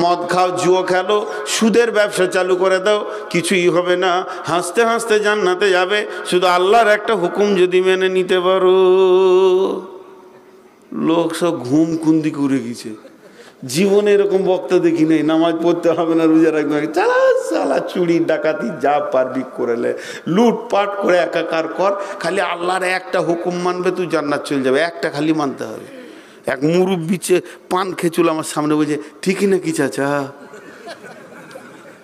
মদ খাও, জুয়ো খেলো, সুদের ব্যবসা চালু করে দাও, কিছুই হবে না, হাসতে হাসতে জান্নাতে যাবে, শুধু আল্লাহর একটা হুকুম যদি মেনে নিতে পারো। লোক সব ঘুম কুন্দি করে গেছে, জীবনে এরকম বক্তা দেখি নাই, নামাজ পড়তে হবে না, রোজা রাখতে হবে, চালা চালা, চুরি ডাকাতি যা পারবি করেলে, লুটপাট করে একাকার কর, খালি আল্লাহর একটা হুকুম মানবে, তুই জান্নাত চলে যাবে, একটা খালি মানতে হবে। এক মুরব্বি পান খেচুল আমার সামনে বলছে, ঠিকই নাকি চাচা?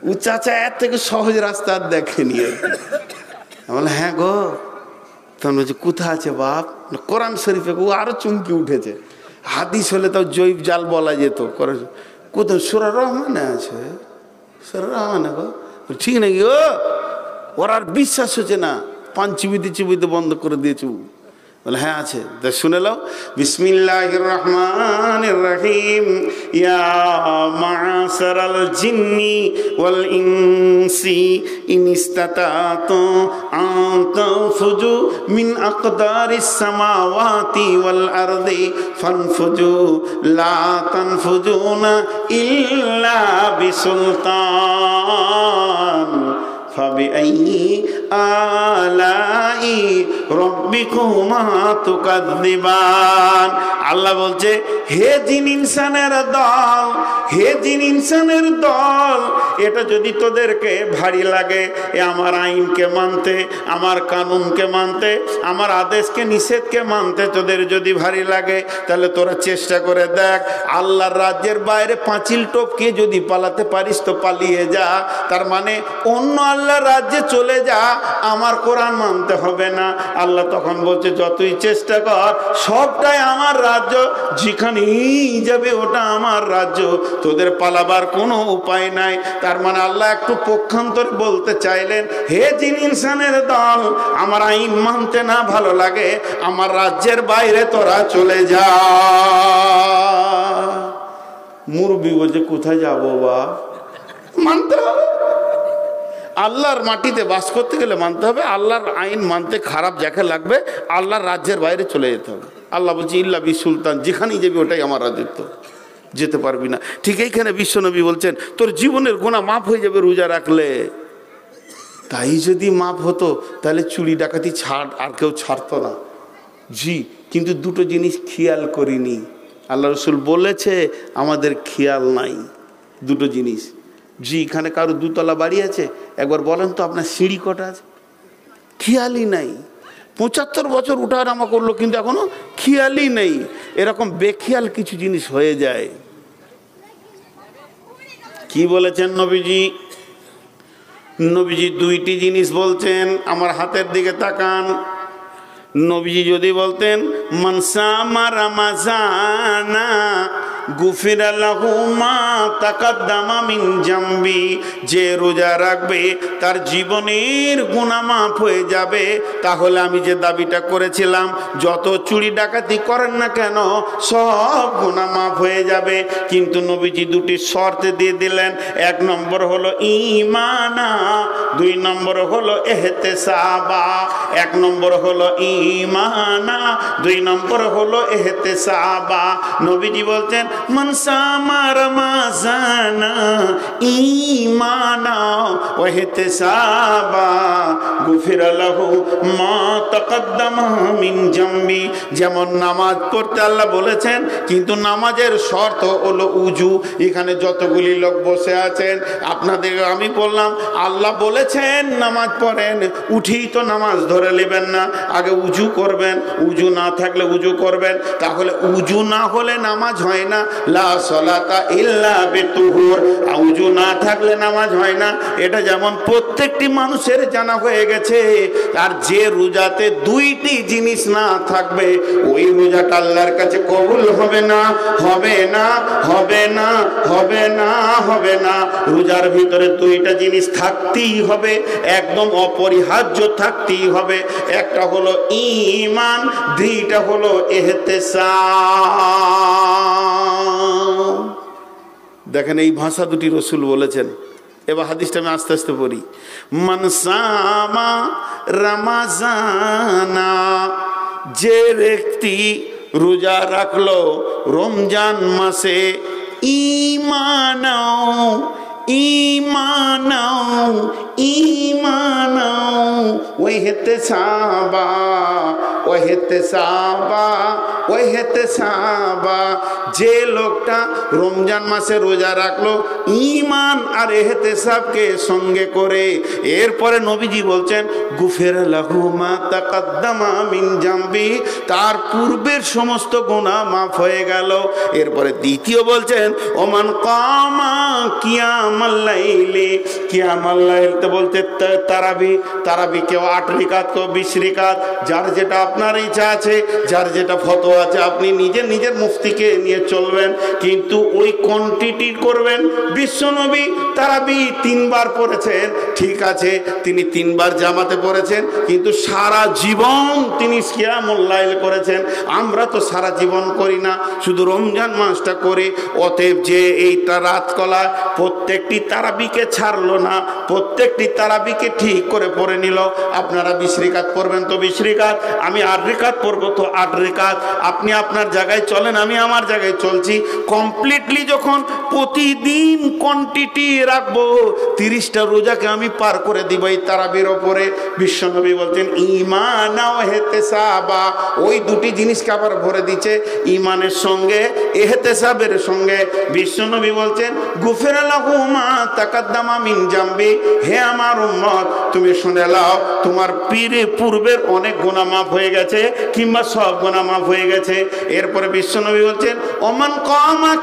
ও চাচা এর থেকে সহজ রাস্তা আর দেখেনি। বলে হ্যাঁ গো। তখন বলছে কোথা আছে বাপ? কোরআন শরীফে। ও আরো চমকি উঠেছে, হাদিস হলে তাও জৈব জাল বলা যেত। কোথাও সূরা রহমানে আছে, সূরা রহমানে গো। ঠিক নাকি? ওর আর বিশ্বাস হচ্ছে না, পান চিবিতে চিবিতে বন্ধ করে দিয়েছে। বলে হ্যাঁ আছে, তা শুনে নাও। বিসমিল্লাহির রহমানির রহিম। ইয়া মা'শারাল জিন্নি ওয়াল ইনসি ইন ইসতাতাতু আন তানফুজু মিন আকদারিস সামাওয়াতি ওয়াল আরদি ফানফুজু লা তানফুজুনা ইল্লা বিসুলতান ফাবিআইয়ি আলাই রব্বিকুমা তুকাযযিবান। আল্লাহ বলছে, হে জিন ইনসানের দল, হে জিন ইনসানের দল, এটা যদি তোদেরকে ভারী লাগে, এ আমার আইনকে মানতে, আমার কানুনকে মানতে, আমার আদেশকে নিষেধকে মানতে তোদের যদি ভারী লাগে, তাহলে তোরা চেষ্টা করে দেখ, আল্লাহর রাজ্যের বাইরে পাঁচিল টপকে যদি পালাতে পারিস তো পালিয়ে যা। তার মানে অন্য আল্লাহর রাজ্যে চলে যা, আমার কোরআন মানতে হবে না। আল্লাহ তখন বলছে, যতই চেষ্টা কর, সবটাই আমার রাজ্য, যেখানেই যাবে ওটা আমার রাজ্য, তোদের পালাবার কোনো উপায় নাই। তার মানে আল্লাহ একটু পক্ষান্তরে বলতে চাইলেন, হে জিন ইনসানের দল, আমার আইন মানতে না ভালো লাগে, আমার রাজ্যের বাইরে তোরা চলে যা। মুরব্বি বলছে, কোথায় যাবো বা? মানতে হবে, আল্লাহর মাটিতে বাস করতে গেলে মানতে হবে, আল্লাহর আইন মানতে খারাপ যাকে লাগবে, আল্লাহর রাজ্যের বাইরে চলে যেতে হবে। আল্লাহ বলছে, ইল্লা বি সুলতান, যেখানেই যাবি ওটাই আমার রাজত্ব, যেতে পারবি না। ঠিক এইখানে বিশ্বনবী বলছেন, তোর জীবনের গুনাহ মাফ হয়ে যাবে রোজা রাখলে। তাই যদি মাফ হতো, তাহলে চুরি ডাকাতি ছাড় আর কেউ ছাড়তো না। জি, কিন্তু দুটো জিনিস খেয়াল করিনি, আল্লাহ রসুল বলেছে, আমাদের খেয়াল নাই দুটো জিনিস। জি, এখানে কারো দুতলা বাড়ি আছে, একবার বলেন তো আপনার সিঁড়ি কটা আছে? খেয়ালই নাই। ৭৫ বছর উঠানামা করলো, কিন্তু এখনো খেয়ালই নেই। এরকম বেখেয়াল কিছু জিনিস হয়ে যায়। কি বলেছেন নবীজি? নবীজি দুইটি জিনিস বলছেন, আমার হাতের দিকে তাকান। নবীজি যদি বলতেন, মানসামা রামাজানা গুফিরা লাহু মা তাকাদ্দামা মিন জামবি, যে রোজা রাখবে তার জীবনের গুনাহ মাফ হয়ে যাবে, তাহলে আমি যে দাবিটা করেছিলাম, যত চুরি ডাকাতি করেন না কেন সব গুনাহ মাফ হয়ে যাবে। কিন্তু নবীজি দুটি শর্ত দিয়ে দিলেন। এক নম্বর হলো ঈমানা, দুই নম্বর হলো ইহতিসাবা। এক নম্বর হলো ঈমানা, দুই নম্বর হলো ইহতিসাবা। নবীজি বলছেন, মান সামা রমাজানা ঈমানা ওয়া ইহতিসাবা গুফিরা লাহু মা তাকাদ্দামা মিন জামবি। যেমন নামাজ পড়তে আল্লাহ বলেছেন, কিন্তু নামাজের শর্ত হলো উজু। এখানে যতগুলি লোক বসে আছেন, আপনাদের আমি বললাম, আল্লাহ বলেছেন নামাজ পড়েন, উঠেই তো নামাজ ধরে নেবেন না, আগে উজু করবেন, উজু না থাকলে উজু করবেন। তাহলে উজু না হলে নামাজ হয় না, লা সালাতা ইল্লা বিতুহুর, উজু না থাকলে নামাজ হয় না। এটা যেমন প্রত্যেকটি মানুষের জানা হয়ে গেছে। আর যে রোজাতে দুইটি জিনিস না থাকবে, ওই রোজাটা আল্লাহর কাছে কবুল হবে না, হবে না, হবে না, হবে না, হবে না। রোজার ভিতরে দুইটা জিনিস থাকতেই হবে, একদম অপরিহার্য থাকতেই হবে। একটা হলো ঈমান, দুইটা হলো ইহতিসাব। দেখেন এই ভাষা দুটি রসুল বলেছেন। এবার হাদিসটা আমি আস্তে আস্তে পড়ি। মান সামা রমাজানা, যে ব্যক্তি রোজা রাখলো রমজান মাসে, ঈমানাও ঈমানাও ঈমানাও ওয়াহতিসাবা ওয়াহতিসাবা ওয়াহতিসাবা, যে লোকটা রমজান মাসে রোজা রাখলো ঈমান আর ইহতিসাবকে সঙ্গে করে, এরপরে নবীজি বলছেন গুফিরা লাহু মা তাকাদ্দামা মিন জামবি, তার পূর্বের সমস্ত গুনাহ মাফ হয়ে গেল। এরপরে দ্বিতীয় বলছেন ওমান কামা কিয়ামাল লাইলি, কিয়ামাল লাইল তো বলতে তারাবি, তারাবি কেউ 8 রিকাত কেউ 20 রিকাত, যার যেটা আপনার ইচ্ছা আছে, যার যেটা ফতোয়া আছে, আপনি নিজের নিজের মুফতিকে নিয়ে চলবেন, কিন্তু ওই কোয়ান্টিটি করবেন। বিশ্বনবী তারাবি 3 বার পড়েছেন, ঠিক আছে, তিনি 3 বার জামাতে পড়েছেন, কিন্তু সারা জীবন তিনি কিয়ামুল লাইল করেছেন। আমরা তো সারা জীবন করি না, শুধু রমজান মাসটা করি। অতএব যে এইটা রাত কলা প্রত্যেকটি তারাবিকে ছাড়লো না, প্রত্যেকটি তারাবিকে ঠিক করে পড়ে নিল। আপনারা 20 রিকাত পড়বেন তো 20 রিকাত, আমি 8 রিকাত পড়বো তো 8 রিকাত। আপনি আপনার জায়গায় চলেন, আমি আমার জায়গায় চলছি। কমপ্লিটলি যখন প্রতিদিন কোয়ান্টিটি রাখবো, 30টা রোজাকে আমি পার করে দিব এই তারাবির ওপরে। বিশ্বনবী বলছেন ঈমান ও ইহতিসাবা, ওই দুটি জিনিসকে আবার ভরে দিচ্ছে ঈমানের সঙ্গে ইহতিসাবের সঙ্গে। বিশ্বনবী বলছেন গুফিরা লাহু মা তাকাদ্দামা মিন জামবি, হে আমার উম্মত তুমি শুনে নাও, তোমার পূর্বের অনেক গুনাহ মাফ হয়ে গেছে, কিংবা সব গুনাহ মাফ হয়ে গেছে। এরপরে বিশ্বনবী বলছেন ওমান কামা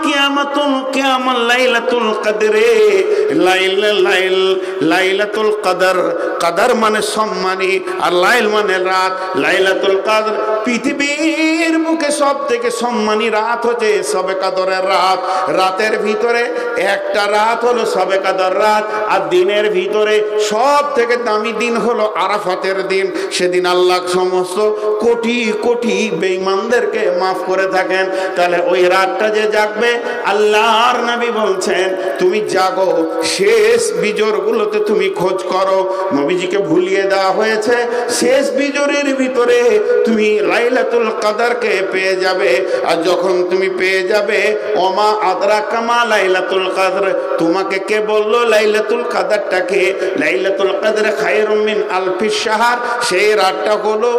কিয়ামাল লাইলাতুল কদরে, লাইলাতুল কদর, কদর মানে সম্মানী আর লাইল মানে রাত। লাইলাতুল কদর পৃথিবীর মুখে সব থেকে সম্মানী রাত হচ্ছে শবে কদরের রাত। রাতের ভিতরে একটা রাত হলো শবে কদর রাত, আর দিনের ভিতরে সব থেকে দামি দিন হলো আরাফাতের দিন। সেদিন আল্লাহ সমস্ত কোটি কোটি বেঈমানদেরকে মাফ করে থাকেন। তাহলে ওই রাতটা যে জাগবে, আল্লাহর নবী বলছেন তুমি জাগো, শেষ বিজোরগুলোতে তুমি খোঁজ করো। নবীজিকে ভুলিয়ে দেওয়া হয়েছে, শেষ বিজোরের ভিতরে তুমি লাইলাতুল কদরকে পেয়ে যাবে। আর যখন তুমি পেয়ে যাবে, ওমা আদরাকা মা লাইলাতুল কদর, তোমাকে কে বললো লাইলাতুল কদরটাকে? লাইলাতুল কদর খায়রুম মিন আলফি শাহর, সেই রাতটা হলো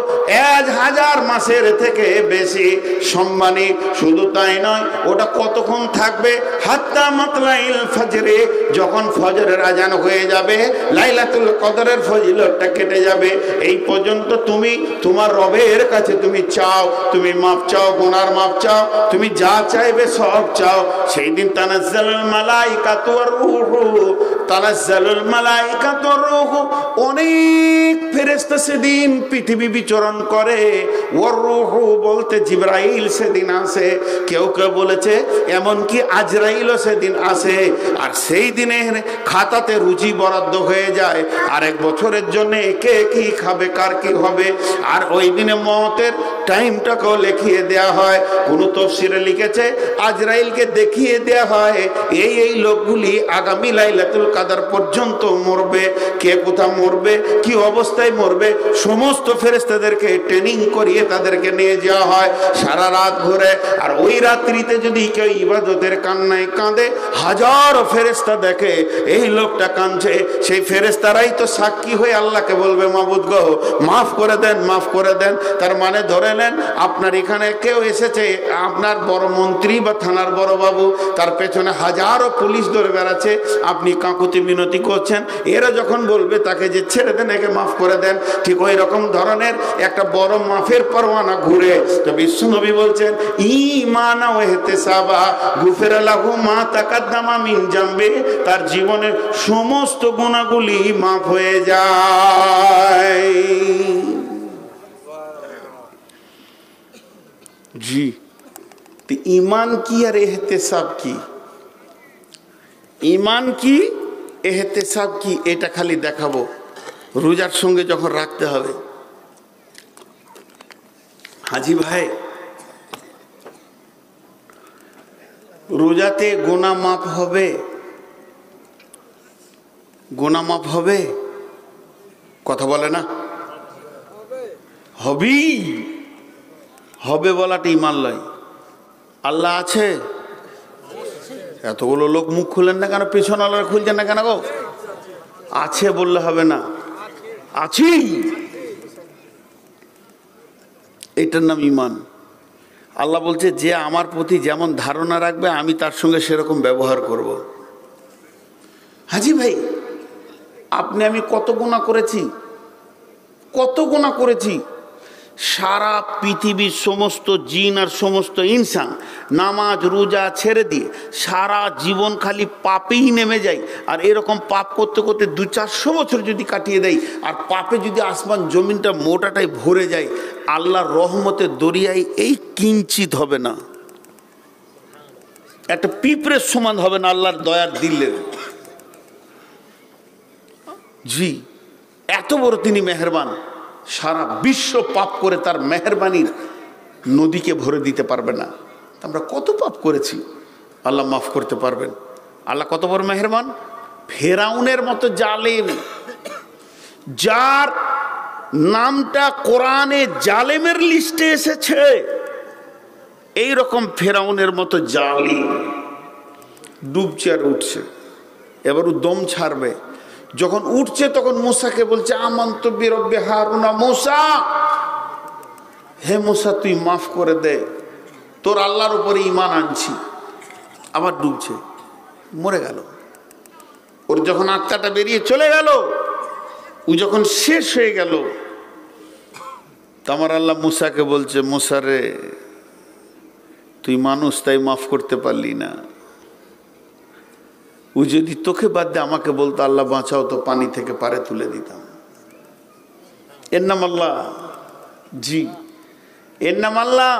1000 মাসের থেকে বেশি সম্মানী। শুধু তাই নয়, ওটা কতক্ষণ থাকবে? হাত্তা মাতলাইল ফজরে, যখন ফজরের আজান হয়ে যাবে লাইলাতুল কদরের ফজিলতটা কেটে যাবে। এই পর্যন্ত তুমি তোমার রবের কাছে তুমি চাও, তুমি মাফ চাও, গুনার মাফ চাও, তুমি যা চাইবে সব চাও। সেই দিন তানাজ্জালুল মালাইকাতু ওয়ার রূহু, তানাজ্জালুল মালাইকাতু ওয়ার রূহু, অনেক ফেরেশতা সেদিন পৃথিবী বিচরণ করে। ওয়ার রূহু বলতে জিবরাইল সেদিন আসে, কেউ কেউ বলেছে এমনকি আজরাইলও সেদিন আসে। আর সেই দিনের খাতাতে রুচি বরাদ্দ হয়ে যায়, আর 1 বছরের জন্য কে কি খাবে, কার কি হবে। আর ওই দিনে মওতের টাইমটাকেও লিখিয়ে দেওয়া হয়। কোন তাফসীরে লিখেছে আজরাইলকে দেখিয়ে দেওয়া হয় এই এই লোকগুলি আগামী লাইলাতুল কদর পর্যন্ত মরবে, কে কোথা মরবে, কি অবস্থায় মরবে, সমস্ত ফেরেশতাদেরকে ট্রেনিং করিয়ে তাদেরকে নিয়ে যাওয়া হয় সারা রাত ঘুরে। আর ওই রাত্রিতে যদি কেউ ইবাদতের কান্নায় কাঁদে, হাজারো ফেরেশতা দেখে এই লোকটা কাঁদছে, সেই ফেরেশতারাই তো সাক্ষী হয়ে আল্লাহকে বলবে মাবুদ গো মাফ করে দেন, মাফ করে দেন। তার মানে ধরে নেন আপনার এখানে কেউ এসেছে, আপনার বড় মন্ত্রী বা থানার বড় বাবু, তার পেছনে হাজারো পুলিশ ধরে বেড়াচ্ছে, আপনি কাকুতি মিনতি করছেন, এরা যখন বলবে তাকে যে ছেড়ে দেন, একে মাফ করে দেন, ঠিক ওই রকম ধরনের একটা বড় মাফের পরওয়ানা ঘুরে। তো বিশ্বনবী বলছেন ঈমান ও ইহতিসাবা গুফিরা লাহু মা তাকাদ্দামা মিন জামবি, তার জীবনের সমস্ত গুনাহগুলি মাফ হয়ে যায়। জি, তো ঈমান কি আর ইহতিসাব কি? ইমান কি, এহতেসাব কি, এটা খালি দেখাবো। রোজার সঙ্গে যখন রাখতে হবে, হাজি ভাই রোজাতে গোনা মাপ হবে? গোনা মাপ হবে? কথা বলে না? হবেই, হবে বলাটা ইমান লয়। আল্লাহ আছে? এতগুলো লোক মুখ খুলেন না কেন? পেছন আল্লাহ খুলছেন না কেন গো? আছে বললে হবে না, আছি, এটার নাম ইমান। আল্লাহ বলছে যে আমার প্রতি যেমন ধারণা রাখবে আমি তার সঙ্গে সেরকম ব্যবহার করব। হাজি ভাই আপনি আমি কত গুনাহ করেছি, কত গুনাহ করেছি। সারা পৃথিবীর সমস্ত জিন আর সমস্ত ইনসান নামাজ রোজা ছেড়ে দিয়ে সারা জীবন খালি পাপেই নেমে যায়। আর এরকম পাপ করতে করতে 200-400 বছর যদি কাটিয়ে দেয়, আর পাপে যদি আসমান জমিনটা মোটাটাই ভরে যায়, আল্লাহর রহমতের দরিয়ায় এই কিঞ্চিত হবে না, একটা পিঁপড়ের সমান হবে না আল্লাহর দয়ার দিলে। জি, এত বড় তিনি মেহেরবান, সারা বিশ্ব পাপ করে তার মেহেরবানির নদীকে ভরে দিতে পারবে না। আমরা কত পাপ করেছি, আল্লাহ মাফ করতে পারবেন। আল্লাহ কত বড় মেহেরবান। ফেরাউনের মতো জালেম, যার নামটা কোরআনে জালেমের লিস্টে এসেছে, এই রকম ফেরাউনের মতো জালেম ডুবছে আর উঠছে। এবার ও দম ছাড়বে, যখন উঠছে তখন মুসাকে বলছে আমানতু বিরব্বি হারুনা, মুসা হে মুসা তুই মাফ করে দে, তোর আল্লাহর উপরে ঈমান আনছি। আবার ডুবছে, মরে গেল। ওর যখন আত্মাটা বেরিয়ে চলে গেল, ও যখন শেষ হয়ে গেল, তো আমার আল্লাহ মুসাকে বলছে মুসা রে তুই মানুষ তাই মাফ করতে পারলি না, ও যদি তোকে বাদ দিয়ে আমাকে বলতো আল্লাহ বাঁচাও, তো পানি থেকে পারে তুলে দিতাম। এর নাম আল্লাহ। জি, এর নাম আল্লাহ।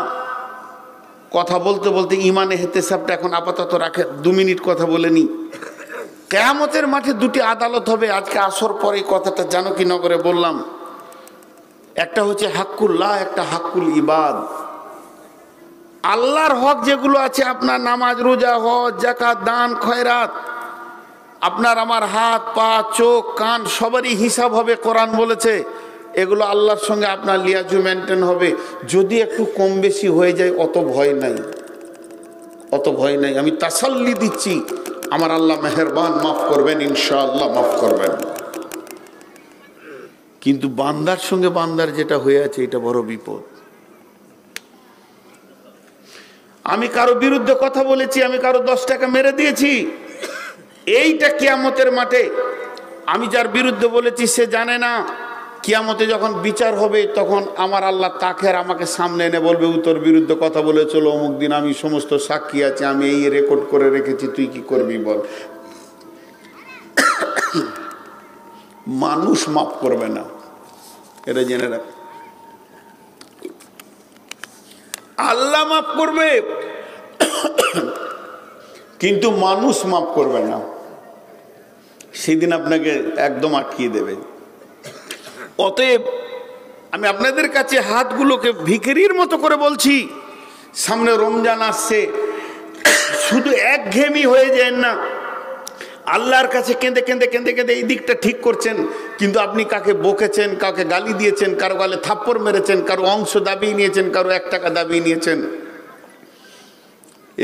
কথা বলতে বলতে ইমানে হেতেসাবটা এখন আপাতত রাখে, 2 মিনিট কথা বলে নি। কিয়ামতের মাঠে 2টি আদালত হবে। আজকে আসর পরে কথাটা জানো কি নগরে বললাম, একটা হচ্ছে হাক্কুল্লাহ, একটা হাক্কুল ইবাদ। আল্লাহর হক যেগুলো আছে, আপনার নামাজ রোজা হজ যাকাত দান খয়রাত, আপনার আমার হাত পা চোখ কান সবারই হিসাব হবে। কোরআন বলেছে এগুলো আল্লাহর সঙ্গে আপনার লিয়াজু মেনটেন হবে। যদি একটু কম বেশি হয়ে যায় অত ভয় নাই, অত ভয় নাই। আমি তাসাল্লি দিচ্ছি, আমার আল্লাহ মেহেরবান, মাফ করবেন ইনশাআল্লাহ, মাফ করবেন। কিন্তু বান্দার সঙ্গে বান্দার যেটা হয়ে আছে এটা বড় বিপদ। আমি কারো বিরুদ্ধে কথা বলেছি, আমি কারো 10 টাকা মেরে দিয়েছি, এইটা কিয়ামতের মাঠে আমি যার বিরুদ্ধে বলেছি সে জানে না। কিয়ামতে যখন বিচার হবে তখন আমার আল্লাহ তাকে আর আমাকে সামনে এনে বলবে ও তোর বিরুদ্ধে কথা বলেছিল অমুক দিন, আমি সমস্ত সাক্ষী আছে, আমি এই রেকর্ড করে রেখেছি, তুই কি করবি বল। মানুষ মাফ করবে না, এটা জেনে রাখ। আল্লাহ মাফ করবে কিন্তু মানুষ মাফ করবে না, সেদিন আপনাকে একদম আটকিয়ে দেবে। অতএব আমি আপনাদের কাছে হাতগুলোকে ভিখারির মতো করে বলছি, সামনে রমজান আসছে, শুধু একঘেয়েমি হয়ে যায় না। আল্লাহর কাছে কেঁদে কেঁদে কেঁদে কেঁদে এই দিকটা ঠিক করছেন, কিন্তু আপনি কাকে বকেছেন, কাকে গালি দিয়েছেন, কারো গালে থাপ্পড় মেরেছেন, কারো অংশ দাবিয়ে নিয়েছেন, কারো 1 টাকা দাবিয়ে নিয়েছেন,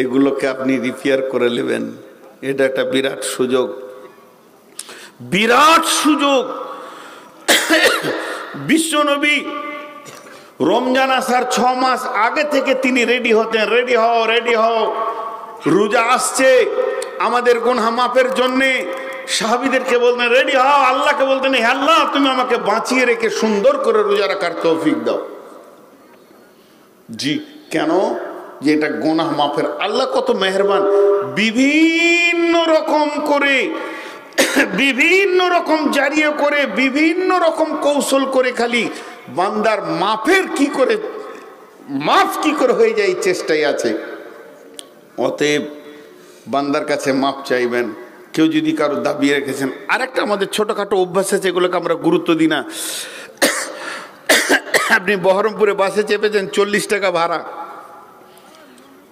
এগুলোকে আপনি রিপেয়ার করে নেবেন। এটা একটা বিরাট সুযোগ, বিরাট সুযোগ। বিশ্বনবী রমজান আসার 6 মাস আগে থেকে তিনি রেডি হতেন, রেডি হও রেডি হও, রোজা আসছে আমাদের গুনাহ মাফের জন্যে। সাহাবীদেরকে বলতেন রেডি হও, আল্লাহকে বলতেন হে আল্লাহ তুমি আমাকে বাঁচিয়ে রেখে সুন্দর করে রোজা রাখার তৌফিক দাও। জি, কেন? যে এটা গুনাহ মাফের। আল্লাহ কত মেহেরবান, বিভিন্ন রকম করে, বিভিন্ন রকম জারিয়ে করে, বিভিন্ন রকম কৌশল করে খালি বান্দার মাফের কি করে, মাফ কি করে হয়ে যায় চেষ্টায় আছে। অতএব বান্দার কাছে মাফ চাইবেন, কেউ যদি কারো দাবিয়ে রেখেছেন। আরেকটা আমাদের ছোটোখাটো অভ্যাস আছে, এগুলোকে আমরা গুরুত্ব দিই না। আপনি বহরমপুরে বাসে চেপেছেন, 40 টাকা ভাড়া,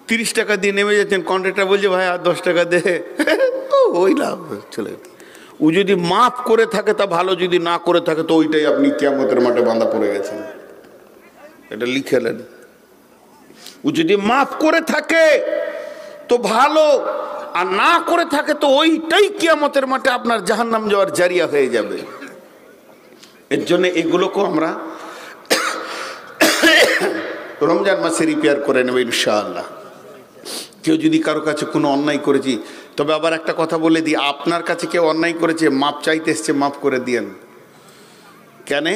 30 টাকা দিয়ে নেমে যাচ্ছেন, কন্ট্রাক্টর বলছে ভাই আর 10 টাকা দে, ওই লাভ চলে। ও যদি মাফ করে থাকে তা ভালো, যদি না করে থাকে তো ওইটাই আপনি কিয়ামতের মাঠে বাঁধা পড়ে গেছেন, এটা লিখে নেন। ও যদি মাফ করে থাকে তো ভালো, আর না করে থাকে তো ওইটাই কিয়ামতের মাঠে আপনার জাহান্নাম যাওয়ার জারিয়া হয়ে যাবে। এর জন্য এগুলোকেও আমরা রমজান মাসে রিপেয়ার করে নেব ইনশাআল্লাহ। কেউ যদি কারো কাছে কোনো অন্যায় করেছি, তবে আবার একটা কথা বলে দিই, আপনার কাছে কেউ অন্যায় করেছে, মাপ চাইতে এসছে, মাফ করে দিয়েন। কেন?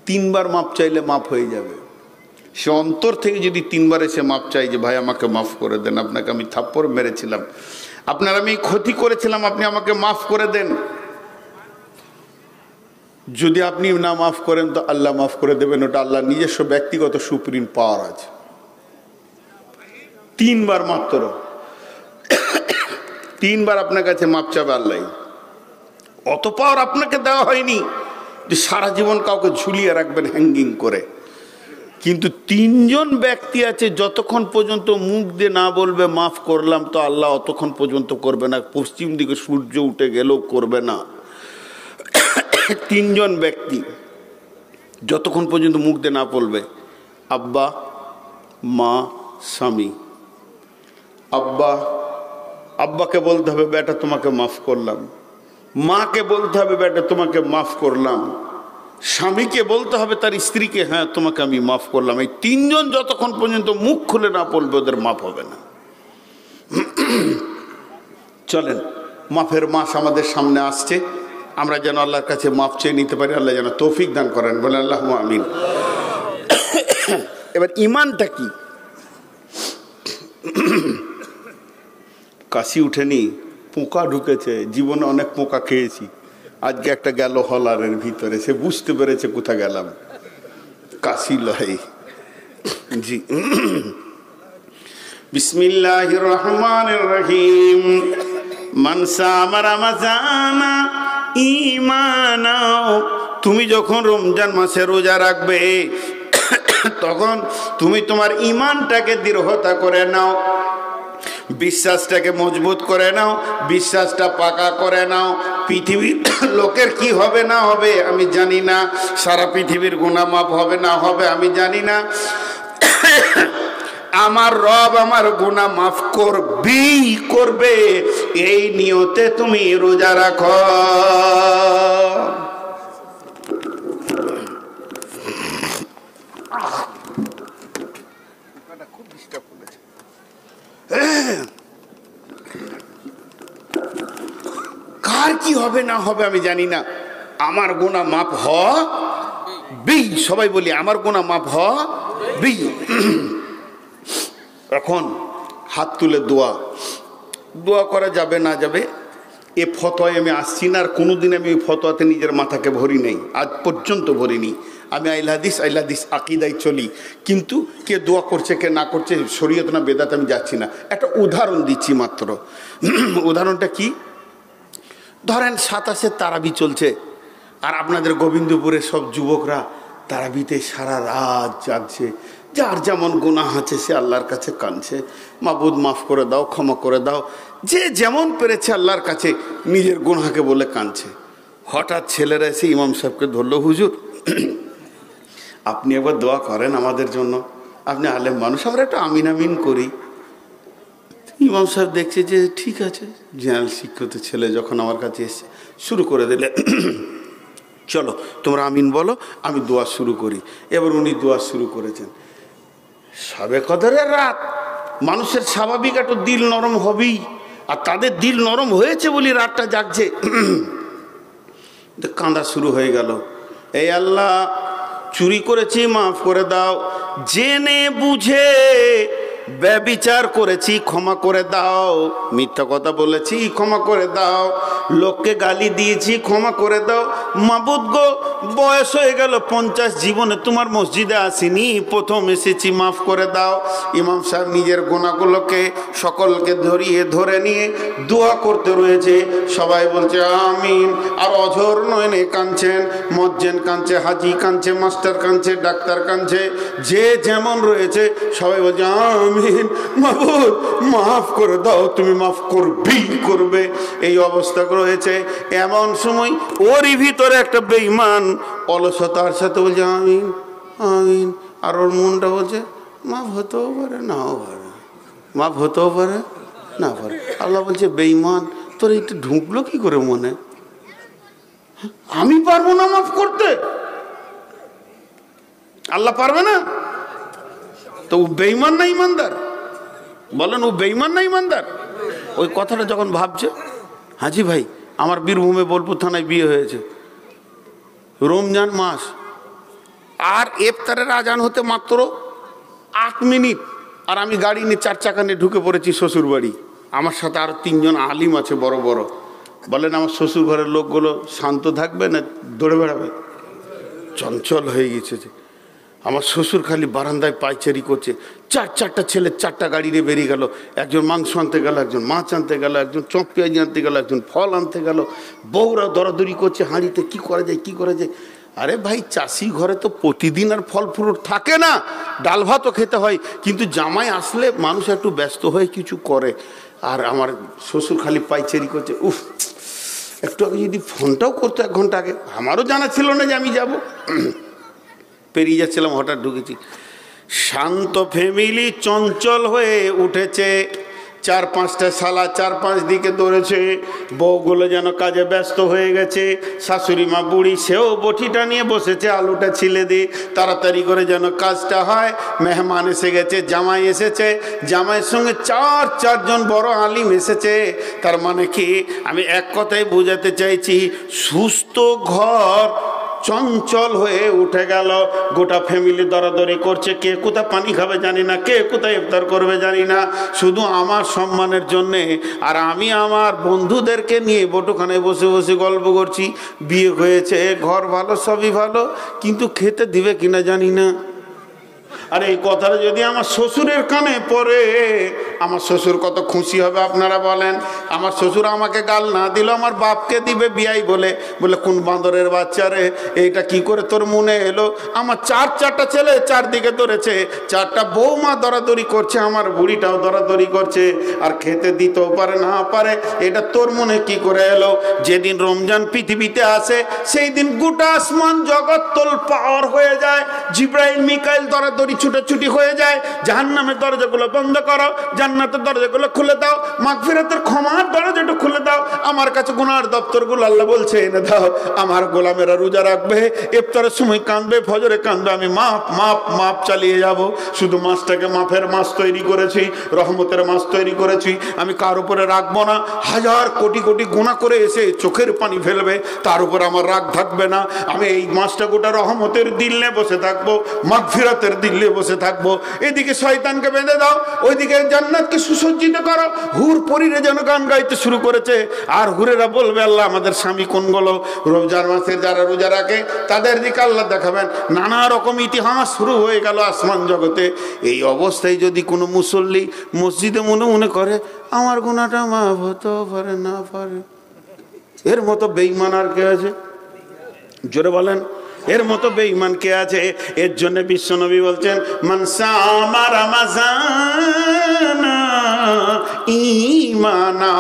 3 বার মাপ চাইলে মাপ হয়ে যাবে। সে অন্তর থেকে যদি 3 বার এসে মাপ চাই যে ভাই আমাকে মাফ করে দেন, আপনাকে আমি থাপ্পড় মেরেছিলাম, আপনার আমি ক্ষতি করেছিলাম, আপনি আমাকে মাফ করে দেন। যদি আপনি না মাফ করেন তো আল্লাহ মাফ করে দেবেন, ওটা আল্লাহ নিজস্ব ব্যক্তিগত সুপ্রিম পাওয়ার আছে। 3 বার মাত্র, 3 বার আপনার কাছে মাপ চাবে আল্লাহ। অত পাওয়ার আপনাকে দেওয়া হয়নি যে সারা জীবন কাউকে ঝুলিয়ে রাখবেন হ্যাঙ্গিং করে। কিন্তু 3 জন ব্যক্তি আছে, যতক্ষণ পর্যন্ত মুখ দিয়ে না বলবে মাফ করলাম তো আল্লাহ অতক্ষণ পর্যন্ত করবে না, পশ্চিম দিকে সূর্য উঠে গেলেও করবে না। 3 জন ব্যক্তি যতক্ষণ পর্যন্ত মুখ দিয়ে না বলবে, আব্বা, মা, স্বামী। আব্বাকে বলতে হবে বেটা তোমাকে মাফ করলাম, মাকে বলতে হবে বেটা তোমাকে মাফ করলাম, স্বামীকে বলতে হবে তার স্ত্রীকে হ্যাঁ তোমাকে আমি মাফ করলাম। এই 3 জন যতক্ষণ পর্যন্ত মুখ খুলে না বলবে ওদের মাফ হবে না। চলেন, মাফের মাস আমাদের সামনে আসছে, আমরা যেন আল্লাহর কাছে মাফ চেয়ে নিতে পারি, আল্লাহ যেন তৌফিক দান করেন, বলে আল্লাহুম্মা আমিন। এবার ইমানটা কি? কাশি উঠেনি, পোকা ঢুকেছে, জীবনে অনেক পোকা খেয়েছি, আজকে একটা গেল হলারের ভিতরে, সে বুঝতে পেরেছে কোথা গেলাম, কাশি লয়। জি, বিসমিল্লাহির রহমানির রহিম। মান সামা রমাজানা ঈমানা, তুমি যখন রমজান মাসে রোজা রাখবে তখন তুমি তোমার ঈমানটাকে দৃঢ়তা করে নাও, বিশ্বাসটাকে মজবুত করে নাও, বিশ্বাসটা পাকা করে নাও। পৃথিবীর লোকের কি হবে না হবে আমি জানি না, সারা পৃথিবীর গুনাহ মাফ হবে না হবে আমি জানি না, আমার রব আমার গুনাহ মাফ করবেই করবে, এই নিয়তে তুমি রোজা রাখো। খুব ডিস্টার্ব করেছে। কার কি হবে না হবে আমি জানি না, আমার গুনাহ মাফ হবেই। সবাই বলি আমার গুনাহ মাফ হবেই। এখন হাত তুলে দোয়া করা যাবে না যাবে এ ফতোয়ায় আমি আসছি না, আর কোনোদিন আমি ওই ফতোয়াতে নিজের মাথাকে ভরি নেই, আজ পর্যন্ত ভরিনি। আমি আইল হাদিস আকিদায় চলি, কিন্তু কে দোয়া করছে কে না করছে শরীয়ত না বেদাত আমি যাচ্ছি না। একটা উদাহরণ দিচ্ছি মাত্র। উদাহরণটা কি? ধরেন 27 তারাবি চলছে, আর আপনাদের গোবিন্দপুরের সব যুবকরা তারাবিতে সারা রাত জাগছে, যার যেমন গুনাহ আছে সে আল্লাহর কাছে কাঁদছে, মাবুদ মাফ করে দাও, ক্ষমা করে দাও, যে যেমন পেরেছে আল্লাহর কাছে নিজের গুনাহকে বলে কাঁদছে। হঠাৎ ছেলেরা এসে ইমাম সাহেবকে ধরলো, হুজুর আপনি একবার দোয়া করেন আমাদের জন্য, আপনি আলেম মানুষ, আমরা একটু আমিন আমিন করি। ইমাম সাহেব দেখছে যে ঠিক আছে, জেনারেল শিক্ষিত ছেলে যখন আমার কাছে এসছে, শুরু করে দিলে, চলো তোমরা আমিন বলো, আমি দোয়া শুরু করি। এবার উনি দোয়া শুরু করেছেন। সবে কদরের রাত, মানুষের স্বাভাবিক একটু দিল নরম হবেই, আর তাদের দিল নরম হয়েছে বলে রাতটা জাগছে। কাঁদা শুরু হয়ে গেল, এই আল্লাহ চুরি করেছি মাফ করে দাও, জেনে বুঝে ব্যভিচার করেছি ক্ষমা করে দাও, মিথ্যা কথা বলেছি ক্ষমা করে দাও, লোককে গালি দিয়েছি ক্ষমা করে দাও। মাবুদ গো, বয়স হয়ে গেল 50, জীবনে তোমার মসজিদে আসিনি, প্রথম এসেছি, মাফ করে দাও। ইমাম সাহেব নিজের গুনাহগুলোকে সকলকে ধরে নিয়ে দোয়া করতে রয়েছে। সবাই বলছে আমিন। আর অঝোর নয়নে কাঁদছেন, মজ্জেন কাঁদছে, হাজি কাঁদছে, মাস্টার কাঁদছে, ডাক্তার কাঁদছে, যে যেমন রয়েছে সবাই বলছে আমিন। মাবুদ মাফ করে দাও, তুমি মাফ করবে। এই অবস্থা রয়েছে। এমন সময় ওরই ভিতরে একটা বেঈমান অলসতার সাথে বলছে আমিন আমিন, আর ওর মনটা বলছে মাফ হতেও পারে নাও পারে, মাফ হতেও পারে না পারে। আল্লাহ বলছে বেঈমান, তোর একটু ঢুকলো কি করে মনে? আমি পারবো না মাফ করতে? আল্লাহ পারবে না? তো ও বেঈমান না ইমানদার? বলেন, ও বেঈমান না ইমানদার? ওই কথাটা যখন ভাবছে, হাজি ভাই আমার বীরভূমে বোলপুর থানায় বিয়ে হয়েছে, রমজান মাস, আর ইফতারের আজান হতে মাত্র 8 মিনিট, আর আমি গাড়ি নিয়ে 4 চাকা নিয়ে ঢুকে পড়েছি শ্বশুর বাড়ি। আমার সাথে আরো 3 জন আলিম আছে বড় বড়। বলেন আমার শ্বশুর ঘরের লোকগুলো শান্ত থাকবে না দৌড়ে বেড়াবে? চঞ্চল হয়ে গেছে। আমার শ্বশুর খালি বারান্দায় পায়চারি করছে। 4টা ছেলে 4টা গাড়ি নিয়ে বেরিয়ে গেল। একজন মাংস আনতে গেল, একজন মাছ আনতে গেল, একজন চপ পেঁয়াজি আনতে গেল, একজন ফল আনতে গেল। বউরা দরাদরি করছে হাঁড়িতে, কি করা যায় কি করা যায়। আরে ভাই, চাষি ঘরে তো প্রতিদিন আর ফল ফ্রুট থাকে না, ডাল ভাতও খেতে হয়, কিন্তু জামাই আসলে মানুষ একটু ব্যস্ত হয়ে কিছু করে। আর আমার শ্বশুর খালি পায়চারি করছে। উফ, একটু আগে যদি ফোনটাও করতো 1 ঘন্টা আগে, আমারও জানা ছিল না যে আমি যাব। পেরিয়ে যাচ্ছিলাম, হঠাৎ ঢুকেছি। শান্ত ফ্যামিলি চঞ্চল হয়ে উঠেছে। 4-5টা শালা 4-5 দিকে দৌড়েছে। বউগুলো যেন কাজে ব্যস্ত হয়ে গেছে। শাশুড়ি মা বুড়ি, সেও বটিটা নিয়ে বসেছে, আলুটা ছিলে দিয়ে তাড়াতাড়ি করে যেন কাজটা হয়। মেহমান এসে গেছে, জামাই এসেছে, জামাইয়ের সঙ্গে 4জন বড় আলিম এসেছে। তার মানে কি, আমি এক কথাই বোঝাতে চাইছি, সুস্থ ঘর চঞ্চল হয়ে উঠে গেল। গোটা ফ্যামিলি দরাদরি করছে, কে কোথায় পানি খাবে জানি না, কে কোথায় ইফতার করবে জানি না, শুধু আমার সম্মানের জন্যে। আর আমি আমার বন্ধুদেরকে নিয়ে বটুখানায় বসে বসে গল্প করছি। বিয়ে হয়েছে, ঘর ভালো, সবই ভালো, কিন্তু খেতে দিবে কিনা জানি না। আর এই কথাটা যদি আমার শ্বশুরের কানে পড়ে, আমার শ্বশুর কত খুশি হবে আপনারা বলেন। আমার শ্বশুর আমাকে গাল না দিল, আমার বাপকে দিবে বিয়াই বলে কোন বাঁদরের বাচ্চা রে, এইটা কি করে তোর মনে এলো? আমার 4টা ছেলে 4 দিকে ধরেছে, 4টা বৌমা দরাদরি করছে, আমার বুড়িটাও দরাদরি করছে, আর খেতে দিতেও পারে না পারে, এটা তোর মনে কি করে এলো? যেদিন রমজান পৃথিবীতে আসে সেই দিন গোটা আসমান জগৎ তোলপাড় হয়ে যায়। জিব্রাইল মিকাইল দরাদরি ছুটাছুটি হয়ে যায়। জাহান্নামের দরজাগুলো বন্ধ করো, জান্নাতের দরজাগুলো খুলে দাও, মাগফিরাতের ক্ষমার দরজাটা খুলে দাও, আমার কাছে গুনার দপ্তরগুলো আল্লাহ বলছে এনে দাও। আমার গোলামেরা রোজা রাখবে, ইফতারের সময় কাঁদবে, ফজরে কাঁদবে, আমি মাপ মাপ মাপ চালিয়ে যাব। শুধু মাছটাকে মাফের মাছ তৈরি করেছি, রহমতের মাছ তৈরি করেছি, আমি কার উপরে রাখবো না। 1000 কোটি কোটি গুনাহ করে এসে চোখের পানি ফেলবে, তার উপর আমার রাগ থাকবে না। আমি এই মাছটা গোটা রহমতের দিলে বসে থাকবো, মাগফিরাতের দিলে বসে থাকবো। এদিকে শয়তানকে বেঁধে দাও, ওইদিকে জান্নাতকে সুসজ্জিত করো। হুর পরীরা যেন গান গাইতে শুরু করেছে, আর হুরেরা বলবে আল্লাহ আমাদের স্বামী কোনগুলো। রমজান মাসে যারা রোজা রাখে তাদের দিকে আল্লাহ দেখাবেন। নানা রকম ইতিহাস শুরু হয়ে গেল আসমান জগতে। এই অবস্থায় যদি কোনো মুসল্লি মসজিদে মনে মনে করে আমার গুনাহটা মাফ হতেও পারে না পারে, এর মতো বেঈমান আর কে আছে? জোরে বলেন, এর মতো বেঈমান কে আছে? এর জন্য বিশ্বনবী বলছেন মান সামা রমাযানা ঈমানা,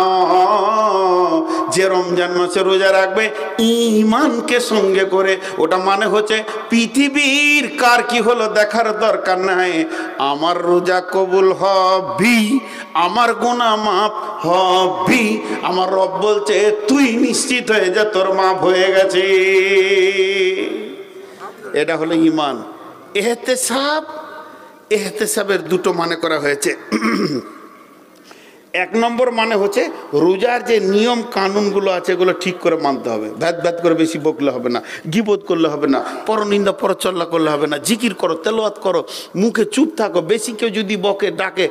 যে রমজান মাসে রোজা রাখবে ঈমানকে সঙ্গে করে, ওটা মানে হচ্ছে পৃথিবীর কার কি হলো দেখার দরকার নাই, আমার রোজা কবুল হবি, আমার গুনাহ মাফ হবি। আমার রব বলছে তুই নিশ্চিত হয়ে যা, তোর মাফ হয়ে গেছে। এটা হলো ঈমান। এহতেসাবের 2টো মানে করা হয়েছে। এক নম্বর মানে হচ্ছে রোজার যে নিয়ম কানুনগুলো আছে এগুলো ঠিক করে মানতে হবে। ভ্যাত ভ্যাত করে বেশি বকলে হবে না, গীবত করলে হবে না, পরনিন্দা পরচল্লা করলে হবে না, জিকির করো, তেলাওয়াত করো, মুখে চুপ থাকো। বেশি কেউ যদি বকে ডাকে